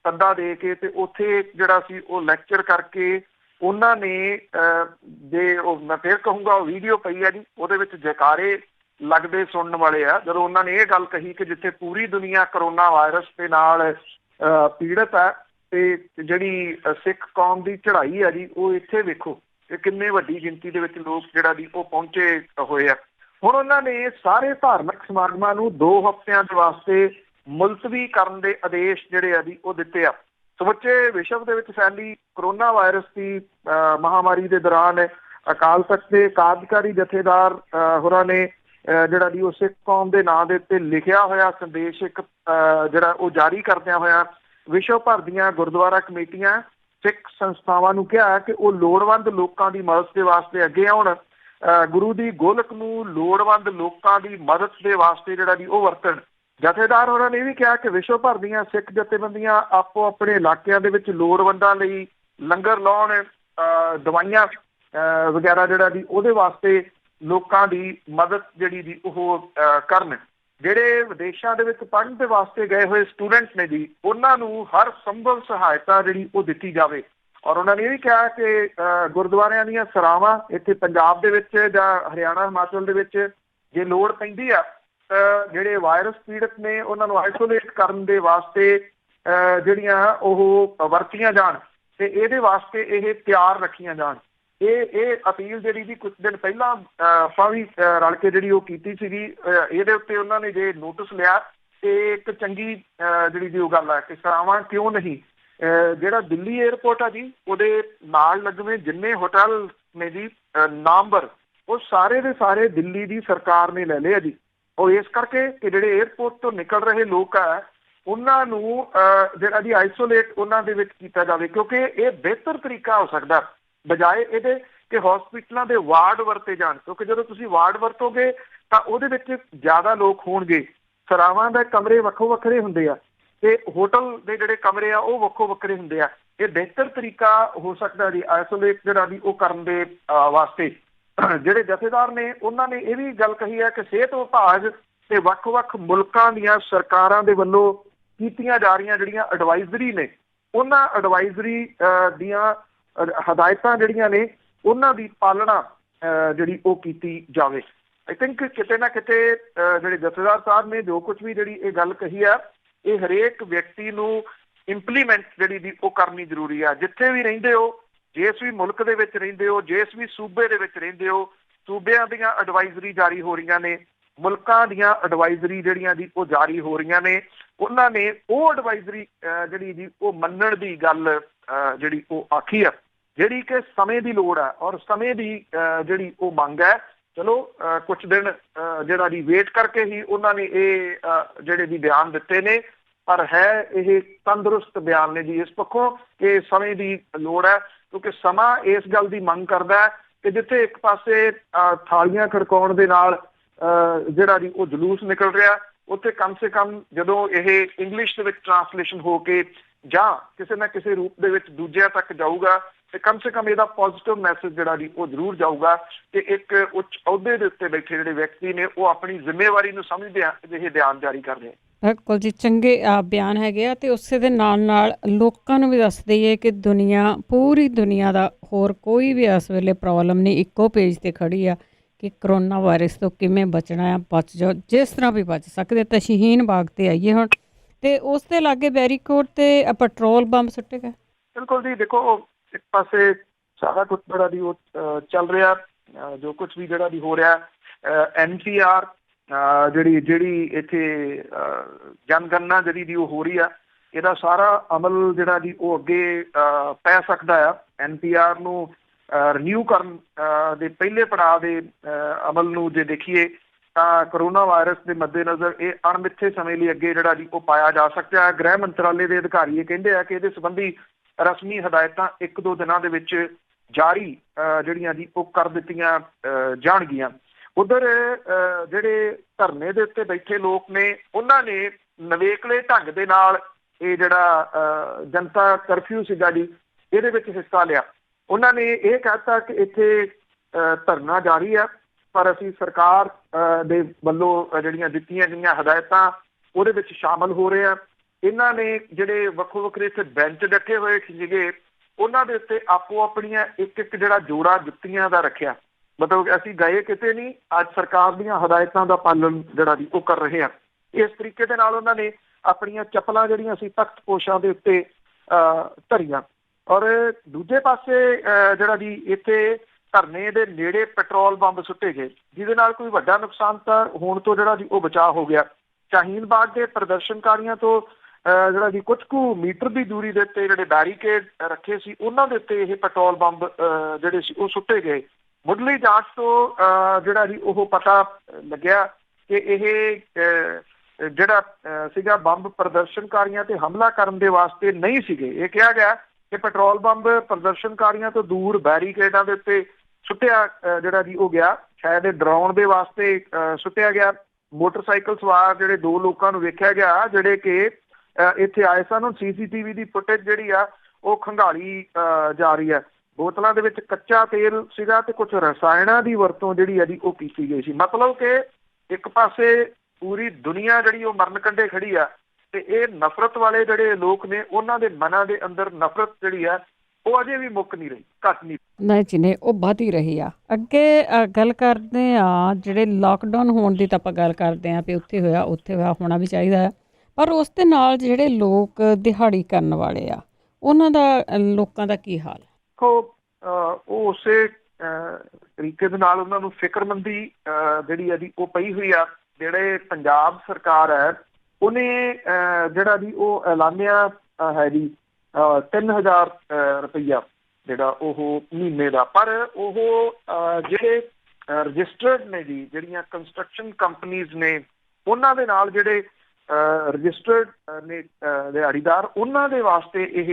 ਸੱਦਾ ਦੇ ਕੇ ਤੇ ਉੱਥੇ ਜਿਹੜਾ ਸੀ ਉਹ ਲੈਕਚਰ ਕਰਕੇ ਉਹਨਾਂ ਨੇ ਜੇ ਉਹ ਮੈਂ ਫਿਰ ਕਹੂੰਗਾ ਉਹ ਵੀਡੀਓ ਪਈ ਆ ਜੀ, ਉਹਦੇ ਵਿੱਚ ਜੈਕਾਰੇ ਲੱਗਦੇ ਸੁਣਨ ਵਾਲੇ ਆ ਜਦੋਂ ਉਹਨਾਂ ਨੇ ਇਹ ਗੱਲ ਕਹੀ ਕਿ ਜਿੱਥੇ ਪੂਰੀ ਦੁਨੀਆ ਕਰੋਨਾ ਵਾਇਰਸ ਦੇ ਨਾਲ ਪੀੜਤ ਹੈ ਤੇ ਜਿਹੜੀ ਸਿੱਖ ਕੌਮ ਦੀ ਚੜ੍ਹਾਈ ਹੈ ਜੀ ਉਹ ਇੱਥੇ ਵੇਖੋ ਕਿ ਕਿੰਨੇ ਵੱਡੀ ਗਿਣਤੀ ਦੇ ਵਿੱਚ ਲੋਕ ਜਿਹੜਾ ਜੀ ਉਹ ਪਹੁੰਚੇ ਹੋਏ ਆ। ਹੁਣ ਉਹਨਾਂ ਨੇ ਸਾਰੇ ਧਾਰਮਿਕ ਸਮਾਗਮਾਂ ਨੂੰ 2 ਹਫ਼ਤਿਆਂ ਦੇ ਵਾਸਤੇ ਮੁਲਤਵੀ ਕਰਨ ਦੇ ਆਦੇਸ਼ ਜਿਹੜੇ ਆ ਜੀ ਉਹ ਦਿੱਤੇ ਆ। ਸਮੁੱਚੇ ਵਿਸ਼ਵ ਦੇ ਵਿੱਚ ਫੈਲੀ ਕਰੋਨਾ ਵਾਇਰਸ ਦੀ ਮਹਾਮਾਰੀ ਦੇ ਦੌਰਾਨ ਅਕਾਲ ਤਖ਼ਤ ਦੇ ਕਾਰਜਕਾਰੀ ਜਥੇਦਾਰ ਹੋਰਾਂ ਨੇ ਜਿਹੜਾ ਜੀ ਉਹ ਸਿੱਖ ਕੌਮ ਦੇ ਨਾਂ ਦੇ ਉੱਤੇ ਲਿਖਿਆ ਹੋਇਆ ਸੰਦੇਸ਼ ਇੱਕ ਜਿਹੜਾ ਉਹ ਜਾਰੀ ਕਰਦਿਆਂ ਹੋਇਆ ਵਿਸ਼ਵ ਭਰ ਦੀਆਂ ਗੁਰਦੁਆਰਾ ਕਮੇਟੀਆਂ ਸਿੱਖ ਸੰਸਥਾਵਾਂ ਨੂੰ ਕਿਹਾ ਕਿ ਉਹ ਲੋੜਵੰਦ ਲੋਕਾਂ ਦੀ ਮਦਦ ਦੇ ਵਾਸਤੇ ਅੱਗੇ ਆਉਣ। ਗੁਰੂ ਦੀ ਗੋਲਕ ਨੂੰ ਲੋੜਵੰਦ ਲੋਕਾਂ ਦੀ ਮਦਦ ਦੇ ਵਾਸਤੇ ਜਿਹੜਾ ਜੀ ਉਹ ਵਰਤਣ। ਜਥੇਦਾਰ ਹੋਰਾਂ ਨੇ ਇਹ ਵੀ ਕਿਹਾ ਕਿ ਵਿਸ਼ਵ ਭਰ ਦੀਆਂ ਸਿੱਖ ਜਥੇਬੰਦੀਆਂ ਆਪੋ ਆਪਣੇ ਇਲਾਕਿਆਂ ਦੇ ਵਿੱਚ ਲੋੜਵੰਦਾਂ ਲਈ ਲੰਗਰ ਲਾਉਣ, ਦਵਾਈਆਂ ਵਗੈਰਾ ਜਿਹੜਾ ਜੀ ਉਹਦੇ ਵਾਸਤੇ ਲੋਕਾਂ ਦੀ ਮਦਦ ਜਿਹੜੀ ਜੀ ਉਹ ਕਰਨ। ਜਿਹੜੇ ਵਿਦੇਸ਼ਾਂ ਦੇ ਵਿੱਚ ਪੜ੍ਹਨ ਦੇ ਵਾਸਤੇ ਗਏ ਹੋਏ ਸਟੂਡੈਂਟਸ ਨੇ ਜੀ ਉਹਨਾਂ ਨੂੰ ਹਰ ਸੰਭਵ ਸਹਾਇਤਾ ਜਿਹੜੀ ਉਹ ਦਿੱਤੀ ਜਾਵੇ। ਔਰ ਉਹਨਾਂ ਨੇ ਇਹ ਵੀ ਕਿਹਾ ਕਿ ਗੁਰਦੁਆਰਿਆਂ ਦੀਆਂ ਸਰਾਵਾਂ ਇੱਥੇ ਪੰਜਾਬ ਦੇ ਵਿੱਚ ਜਾਂ ਹਰਿਆਣਾ ਹਿਮਾਚਲ ਦੇ ਵਿੱਚ ਜੇ ਲੋੜ ਪੈਂਦੀ ਆ ਜਿਹੜੇ ਵਾਇਰਸ ਪੀੜਤ ਨੇ ਉਹਨਾਂ ਨੂੰ ਆਈਸੋਲੇਟ ਕਰਨ ਦੇ ਵਾਸਤੇ ਜਿਹੜੀਆਂ ਉਹ ਵਰਤੀਆਂ ਜਾਣ ਤੇ ਇਹਦੇ ਵਾਸਤੇ ਇਹ ਤਿਆਰ ਰੱਖੀਆਂ ਜਾਣ। ਇਹ ਅਪੀਲ ਜਿਹੜੀ ਜੀ ਕੁਝ ਦਿਨ ਪਹਿਲਾਂ ਆਪਾਂ ਵੀ ਰਲ ਕੇ ਜਿਹੜੀ ਉਹ ਕੀਤੀ ਸੀਗੀ। ਇਹਦੇ ਉੱਤੇ ਉਹਨਾਂ ਨੇ ਜੇ ਨੋਟਿਸ ਲਿਆ ਤੇ ਇੱਕ ਚੰਗੀ ਜਿਹੜੀ ਜੀ ਉਹ ਗੱਲ ਹੈ ਕਿ ਸਰਾਵਾਂ ਕਿਉਂ ਨਹੀਂ। ਜਿਹੜਾ ਦਿੱਲੀ ਏਅਰਪੋਰਟ ਆ ਜੀ ਉਹਦੇ ਨਾਲ ਲੱਗਵੇਂ ਜਿੰਨੇ ਹੋਟਲ ਨੇ ਜੀ ਨਾਮਵਰ ਉਹ ਸਾਰੇ ਦੇ ਸਾਰੇ ਦਿੱਲੀ ਦੀ ਸਰਕਾਰ ਨੇ ਲੈ ਲਏ ਆ ਜੀ। ਉਹ ਇਸ ਕਰਕੇ ਕਿ ਜਿਹੜੇ ਏਅਰਪੋਰਟ ਤੋਂ ਨਿਕਲ ਰਹੇ ਲੋਕ ਆ ਉਹਨਾਂ ਨੂੰ ਜਿਹੜਾ ਜੀ ਆਈਸੋਲੇਟ ਉਹਨਾਂ ਦੇ ਵਿੱਚ ਕੀਤਾ ਜਾਵੇ ਕਿਉਂਕਿ ਇਹ ਬਿਹਤਰ ਤਰੀਕਾ ਹੋ ਸਕਦਾ ਬਜਾਏ ਇਹਦੇ ਕਿ ਹਸਪੀਟਲਾਂ ਦੇ ਵਾਰਡ ਵਰਤੇ ਜਾਣ। ਕਿਉਂਕਿ ਜਦੋਂ ਤੁਸੀਂ ਵਾਰਡ ਵਰਤੋਗੇ ਤਾਂ ਉਹਦੇ ਵਿੱਚ ਜ਼ਿਆਦਾ ਲੋਕ ਹੋਣਗੇ। ਸਰਾਵਾਂ ਦੇ ਕਮਰੇ ਵੱਖੋ ਵੱਖਰੇ ਹੁੰਦੇ ਆ ਤੇ ਹੋਟਲ ਦੇ ਜਿਹੜੇ ਕਮਰੇ ਆ ਉਹ ਵੱਖੋ ਵੱਖਰੇ ਹੁੰਦੇ ਆ। ਇਹ ਬਿਹਤਰ ਤਰੀਕਾ ਹੋ ਸਕਦਾ ਜੀ ਆਈਸੋਲੇਟ ਜਿਹੜਾ ਜੀ ਉਹ ਕਰਨ ਦੇ ਵਾਸਤੇ। ਜਿਹੜੇ ਜਥੇਦਾਰ ਨੇ ਉਹਨਾਂ ਨੇ ਇਹ ਵੀ ਗੱਲ ਕਹੀ ਹੈ ਕਿ ਸਿਹਤ ਵਿਭਾਗ ਤੇ ਵੱਖ-ਵੱਖ ਮੁਲਕਾਂ ਦੀਆਂ ਸਰਕਾਰਾਂ ਦੇ ਵੱਲੋਂ ਕੀਤੀਆਂ ਜਾ ਰਹੀਆਂ ਜਿਹੜੀਆਂ ਐਡਵਾਈਜ਼ਰੀ ਨੇ ਉਹਨਾਂ ਐਡਵਾਈਜ਼ਰੀ ਦੀਆਂ ਹਦਾਇਤਾਂ ਜਿਹੜੀਆਂ ਨੇ ਉਹਨਾਂ ਦੀ ਪਾਲਣਾ ਜਿਹੜੀ ਉਹ ਕੀਤੀ ਜਾਵੇ। ਆਈ ਥਿੰਕ ਕਿਤੇ ਨਾ ਕਿਤੇ ਜਿਹੜੇ ਜਥੇਦਾਰ ਸਾਹਿਬ ਨੇ ਜੋ ਕੁਝ ਵੀ ਜਿਹੜੀ ਇਹ ਗੱਲ ਕਹੀ ਆ ਇਹ ਹਰੇਕ ਵਿਅਕਤੀ ਨੂੰ ਇੰਪਲੀਮੈਂਟ ਜਿਹੜੀ ਦੀ ਉਹ ਕਰਨੀ ਜ਼ਰੂਰੀ ਆ। ਜਿੱਥੇ ਵੀ ਰਹਿੰਦੇ ਹੋ, ਜਿਸ ਵੀ ਮੁਲਕ ਦੇ ਵਿੱਚ ਰਹਿੰਦੇ ਹੋ, ਜਿਸ ਵੀ ਸੂਬੇ ਦੇ ਵਿੱਚ ਰਹਿੰਦੇ ਹੋ, ਸੂਬਿਆਂ ਦੀਆਂ ਐਡਵਾਈਜ਼ਰੀ ਜਾਰੀ ਹੋ ਰਹੀਆਂ ਨੇ, ਮੁਲਕਾਂ ਦੀਆਂ ਐਡਵਾਈਜ਼ਰੀ ਜਿਹੜੀਆਂ ਦੀ ਉਹ ਜਾਰੀ ਹੋ ਰਹੀਆਂ ਨੇ। ਉਹਨਾਂ ਨੇ ਉਹ ਐਡਵਾਈਜ਼ਰੀ ਜਿਹੜੀ ਜੀ ਉਹ ਮੰਨਣ ਦੀ ਗੱਲ ਜਿਹੜੀ ਉਹ ਆਖੀ ਆ ਜਿਹੜੀ ਕਿ ਸਮੇਂ ਦੀ ਲੋੜ ਹੈ ਔਰ ਸਮੇਂ ਦੀ ਜਿਹੜੀ ਉਹ ਮੰਗ ਹੈ। ਚਲੋ ਕੁਛ ਦਿਨ ਜਿਹੜਾ ਜੀ ਵੇਟ ਕਰਕੇ ਹੀ ਉਹਨਾਂ ਨੇ ਇਹ ਜਿਹੜੇ ਜੀ ਬਿਆਨ ਦਿੱਤੇ ਨੇ ਪਰ ਹੈ ਇਹ ਤੰਦਰੁਸਤ ਬਿਆਨ ਨੇ ਜੀ ਇਸ ਪੱਖੋਂ ਕਿ ਸਮੇਂ ਦੀ ਲੋੜ ਹੈ ਕਿਉਂਕਿ ਸਮਾਂ ਇਸ ਗੱਲ ਦੀ ਮੰਗ ਕਰਦਾ ਹੈ ਕਿ ਜਿੱਥੇ ਇੱਕ ਪਾਸੇ ਥਾਲੀਆਂ ਖੜਕਾਉਣ ਦੇ ਨਾਲ ਜਿਹੜਾ ਜੀ ਉਹ ਜਲੂਸ ਨਿਕਲ ਰਿਹਾ ਉੱਥੇ ਕਮ ਸੇ ਕਮ ਜਦੋਂ ਇਹ ਇੰਗਲਿਸ਼ ਦੇ ਵਿੱਚ ਟਰਾਂਸਲੇਸ਼ਨ ਹੋ ਕੇ ਜਾਂ ਕਿਸੇ ਨਾ ਕਿਸੇ ਰੂਪ ਦੇ ਵਿੱਚ ਦੂਜਿਆਂ ਤੱਕ ਜਾਊਗਾ ਤੇ ਕਮ ਸੇ ਕਮ ਇਹਦਾ ਪੋਜ਼ਿਟਿਵ ਮੈਸੇਜ ਜਿਹੜਾ ਜੀ ਉਹ ਜ਼ਰੂਰ ਜਾਊਗਾ ਕਿ ਇੱਕ ਉੱਚ ਅਹੁਦੇ ਦੇ ਉੱਤੇ ਬੈਠੇ ਜਿਹੜੇ ਵਿਅਕਤੀ ਨੇ ਉਹ ਆਪਣੀ ਜ਼ਿੰਮੇਵਾਰੀ ਨੂੰ ਸਮਝਦੇ ਆ ਇਹ ਬਿਆਨ ਜਾਰੀ ਕਰ ਰਹੇ। ਬਿਲਕੁਲ ਜੀ, ਚੰਗੇ ਬਿਆਨ ਹੈਗੇ ਆ ਤੇ ਉਸੇ ਦੇ ਨਾਲ ਨਾਲ ਲੋਕਾਂ ਨੂੰ ਵੀ ਦੱਸ ਦਈਏ ਕਿ ਪੂਰੀ ਦੁਨੀਆ ਦਾ ਹੋਰ ਕੋਈ ਵੀ ਇਸ ਵੇਲੇ ਪ੍ਰੋਬਲਮ ਨਹੀਂ ਇੱਕੋ ਪੇਜ ਤੇ ਖੜੀ ਆ ਕਿ ਕਰੋਨਾ ਵਾਇਰਸ ਤੋਂ ਕਿਵੇਂ ਬਚਣਾ ਆ। ਬਚ ਜਾਓ ਜਿਸ ਤਰ੍ਹਾਂ ਵੀ ਬਚ ਸਕਦੇ। ਤਾਂ ਸ਼ਹੀਨ ਬਾਗ ਤੇ ਆਈਏ ਹੁਣ ਤੇ ਉਸ ਦੇ ਲਾਗੇ ਬੈਰੀਕੋਡ ਤੇ ਪੈਟਰੋਲ ਬੰਬ ਸੁੱਟੇ ਗਏ। ਬਿਲਕੁਲ ਜੀ, ਦੇਖੋ ਇੱਕ ਪਾਸੇ ਸਾਰਾ ਕੁਝ ਜਿਹੜਾ ਦੀ ਉਹ ਚੱਲ ਰਿਹਾ ਜੋ ਕੁਝ ਵੀ ਜਿਹੜਾ ਦੀ ਹੋ ਰਿਹਾ NCR ਜਿਹੜੀ ਇੱਥੇ ਜਨਗਣਨਾ ਜਿਹੜੀ ਦੀ ਉਹ ਹੋ ਰਹੀ ਆ ਇਹਦਾ ਸਾਰਾ ਅਮਲ ਜਿਹੜਾ ਦੀ ਉਹ ਅੱਗੇ ਪੈ ਸਕਦਾ ਆ। NPR ਨੂੰ ਰਿਨਿਊ ਕਰਨ ਦੇ ਪਹਿਲੇ ਪੜਾਅ ਦੇ ਅਮਲ ਨੂੰ ਜੇ ਦੇਖੀਏ ਤਾਂ ਕਰੋਨਾ ਵਾਇਰਸ ਦੇ ਮੱਦੇਨਜ਼ਰ ਇਹ ਅਣਮਿੱਥੇ ਸਮੇਂ ਲਈ ਅੱਗੇ ਜਿਹੜਾ ਜੀ ਉਹ ਪਾਇਆ ਜਾ ਸਕਦਾ ਹੈ। ਗ੍ਰਹਿ ਮੰਤਰਾਲੇ ਦੇ ਅਧਿਕਾਰੀ ਇਹ ਕਹਿੰਦੇ ਆ ਕਿ ਇਹਦੇ ਸੰਬੰਧੀ ਰਸਮੀ ਹਦਾਇਤਾਂ 1-2 ਦਿਨਾਂ ਦੇ ਵਿੱਚ ਜਾਰੀ ਜਿਹੜੀਆਂ ਜੀ ਉਹ ਕਰ ਦਿੱਤੀਆਂ ਜਾਣਗੀਆਂ। ਉਧਰ ਜਿਹੜੇ ਧਰਨੇ ਦੇ ਉੱਤੇ ਬੈਠੇ ਲੋਕ ਨੇ ਉਹਨਾਂ ਨੇ ਨਵੇਕਲੇ ਢੰਗ ਦੇ ਨਾਲ ਇਹ ਜਿਹੜਾ ਜਨਤਾ ਕਰਫਿਊ ਸੀਗਾ ਜੀ ਇਹਦੇ ਵਿੱਚ ਹਿੱਸਾ ਲਿਆ। ਉਹਨਾਂ ਨੇ ਇਹ ਕਹਿਤਾ ਕਿ ਇੱਥੇ ਧਰਨਾ ਜਾਰੀ ਹੈ, ਪਰ ਅਸੀਂ ਸਰਕਾਰ ਦੇ ਵੱਲੋਂ ਜਿਹੜੀਆਂ ਦਿੱਤੀਆਂ ਗਈਆਂ ਹਦਾਇਤਾਂ ਉਹਦੇ ਵਿੱਚ ਸ਼ਾਮਲ ਹੋ ਰਹੇ ਆ। ਇਹਨਾਂ ਨੇ ਜਿਹੜੇ ਵੱਖੋ ਵੱਖਰੇ ਇੱਥੇ ਬੈਂਚ ਡੱਠੇ ਹੋਏ ਸੀਗੇ ਉਹਨਾਂ ਦੇ ਉੱਤੇ ਆਪੋ ਆਪਣੀਆਂ ਇੱਕ ਜਿਹੜਾ ਜੋੜਾ ਜੁੱਤੀਆਂ ਦਾ ਰੱਖਿਆ, ਮਤਲਬ ਅਸੀਂ ਗਏ ਕਿਤੇ ਨਹੀਂ, ਅੱਜ ਸਰਕਾਰ ਦੀਆਂ ਹਦਾਇਤਾਂ ਦਾ ਪਾਲਣ ਜਿਹੜਾ ਜੀ ਉਹ ਕਰ ਰਹੇ ਆ। ਇਸ ਤਰੀਕੇ ਦੇ ਨਾਲ ਉਹਨਾਂ ਨੇ ਆਪਣੀਆਂ ਚੱਪਲਾਂ ਜਿਹੜੀਆਂ ਸੀ ਤਖਤ ਪੋਸ਼ਾਂ ਦੇ ਉੱਤੇ ਧਰੀਆਂ। ਔਰ ਦੂਜੇ ਪਾਸੇ ਜਿਹੜਾ ਜੀ ਇੱਥੇ ਧਰਨੇ ਦੇ ਨੇੜੇ ਪੈਟਰੋਲ ਬੰਬ ਸੁੱਟੇ ਗਏ, ਜਿਹਦੇ ਨਾਲ ਕੋਈ ਵੱਡਾ ਨੁਕਸਾਨ ਤਾਂ ਹੋਣ ਤੋਂ ਜਿਹੜਾ ਜੀ ਉਹ ਬਚਾਅ ਹੋ ਗਿਆ। ਸ਼ਾਹੀਨ ਬਾਗ ਦੇ ਪ੍ਰਦਰਸ਼ਨਕਾਰੀਆਂ ਤੋਂ ਜਿਹੜਾ ਜੀ ਕੁਝ ਕੁ ਮੀਟਰ ਦੀ ਦੂਰੀ ਦੇ ਉੱਤੇ ਜਿਹੜੇ ਬੈਰੀਕੇਡ ਰੱਖੇ ਸੀ ਉਹਨਾਂ ਦੇ ਉੱਤੇ ਇਹ ਪੈਟਰੋਲ ਬੰਬ ਜਿਹੜੇ ਸੀ ਉਹ ਸੁੱਟੇ ਗਏ। ਮੁੱਢਲੀ ਜਾਂਚ ਤੋਂ ਜਿਹੜਾ ਜੀ ਉਹ ਪਤਾ ਲੱਗਿਆ ਕਿ ਇਹ ਜਿਹੜਾ ਸੀਗਾ ਬੰਬ ਪ੍ਰਦਰਸ਼ਨਕਾਰੀਆਂ ਤੇ ਹਮਲਾ ਕਰਨ ਦੇ ਵਾਸਤੇ ਨਹੀਂ ਸੀਗੇ। ਇਹ ਕਿਹਾ ਗਿਆ ਕਿ ਪੈਟਰੋਲ ਬੰਬ ਪ੍ਰਦਰਸ਼ਨਕਾਰੀਆਂ ਤੋਂ ਦੂਰ ਬੈਰੀਕੇਡਾਂ ਦੇ ਉੱਤੇ ਸੁੱਟਿਆ ਜਿਹੜਾ ਜੀ ਉਹ ਗਿਆ, ਸ਼ਾਇਦ ਇਹ ਡਰਾਉਣ ਦੇ ਵਾਸਤੇ ਸੁੱਟਿਆ ਗਿਆ। ਮੋਟਰਸਾਈਕਲ ਸਵਾਰ ਜਿਹੜੇ 2 ਲੋਕਾਂ ਨੂੰ ਵੇਖਿਆ ਗਿਆ ਜਿਹੜੇ ਕਿ ਇੱਥੇ ਆਏ ਸਨ। ਹੁਣ CCTV ਦੀ ਫੁਟੇਜ ਜਿਹੜੀ ਆ ਉਹ ਖੰਗਾਲੀ ਜਾ ਰਹੀ ਹੈ। ਬੋਤਲਾਂ ਦੇ ਵਿੱਚ ਕੱਚਾ ਤੇਲ ਸੀਗਾ ਤੇ ਕੁਝ ਰਸਾਇਣਾਂ ਦੀ ਵਰਤੋਂ ਜਿਹੜੀ ਆ ਜੀ ਉਹ ਕੀਤੀ ਗਈ ਸੀ। ਮਤਲਬ ਕਿ ਇੱਕ ਪਾਸੇ ਪੂਰੀ ਦੁਨੀਆ ਜਿਹੜੀ ਉਹ ਮਰਨ ਕੰਢੇ ਖੜੀ ਆ ਤੇ ਇਹ ਨਫ਼ਰਤ ਵਾਲੇ ਜਿਹੜੇ ਲੋਕ ਨੇ ਉਹਨਾਂ ਦੇ ਮਨਾਂ ਦੇ ਅੰਦਰ ਨਫ਼ਰਤ ਜਿਹੜੀ ਆ ਉਹ ਅਜੇ ਵੀ ਮੁੱਕ ਨਹੀਂ ਰਹੀ, ਘੱਟ ਨਹੀਂ ਨਹੀਂ ਜੀ ਨਹੀਂ, ਉਹ ਵੱਧ ਹੀ ਰਹੀ ਆ। ਅੱਗੇ ਗੱਲ ਕਰਦੇ ਆ ਜਿਹੜੇ ਲਾਕਡਾਊਨ ਹੋਣ ਦੀ ਤਾਂ ਆਪਾਂ ਗੱਲ ਕਰਦੇ ਆ ਵੀ ਉੱਥੇ ਹੋਇਆ ਹੋਣਾ ਵੀ ਚਾਹੀਦਾ ਹੈ, ਪਰ ਉਸ ਦੇ ਨਾਲ ਜਿਹੜੇ ਲੋਕ ਦਿਹਾੜੀ ਕਰਨ ਵਾਲੇ ਆ ਉਹਨਾਂ ਦਾ ਲੋਕਾਂ ਦਾ ਕੀ ਹਾਲ? ਉਹ ਉਸੇ ਤਰੀਕੇ ਦੇ ਨਾਲ ਉਹਨਾਂ ਨੂੰ ਫਿਕਰਮੰਦੀ ਜਿਹੜੀ ਹੈ ਜੀ ਉਹ ਪਈ ਹੋਈ ਆ। ਜਿਹੜੇ ਪੰਜਾਬ ਸਰਕਾਰ ਹੈ ਉਹਨੇ ਜਿਹੜਾ ਜੀ ਉਹ ਐਲਾਨਿਆ ਹੈ ਜੀ 3000 ਰੁਪਈਆ ਜਿਹੜਾ ਉਹ ਮਹੀਨੇ ਦਾ, ਪਰ ਉਹ ਜਿਹੜੇ ਰਜਿਸਟਰਡ ਨੇ ਜੀ ਜਿਹੜੀਆਂ ਕੰਸਟਰਕਸ਼ਨ ਕੰਪਨੀਜ਼ ਨੇ ਉਹਨਾਂ ਦੇ ਨਾਲ ਜਿਹੜੇ ਰਜਿਸਟਰਡ ਨੇ ਦਿਹਾੜੀਦਾਰ ਉਹਨਾਂ ਦੇ ਵਾਸਤੇ ਇਹ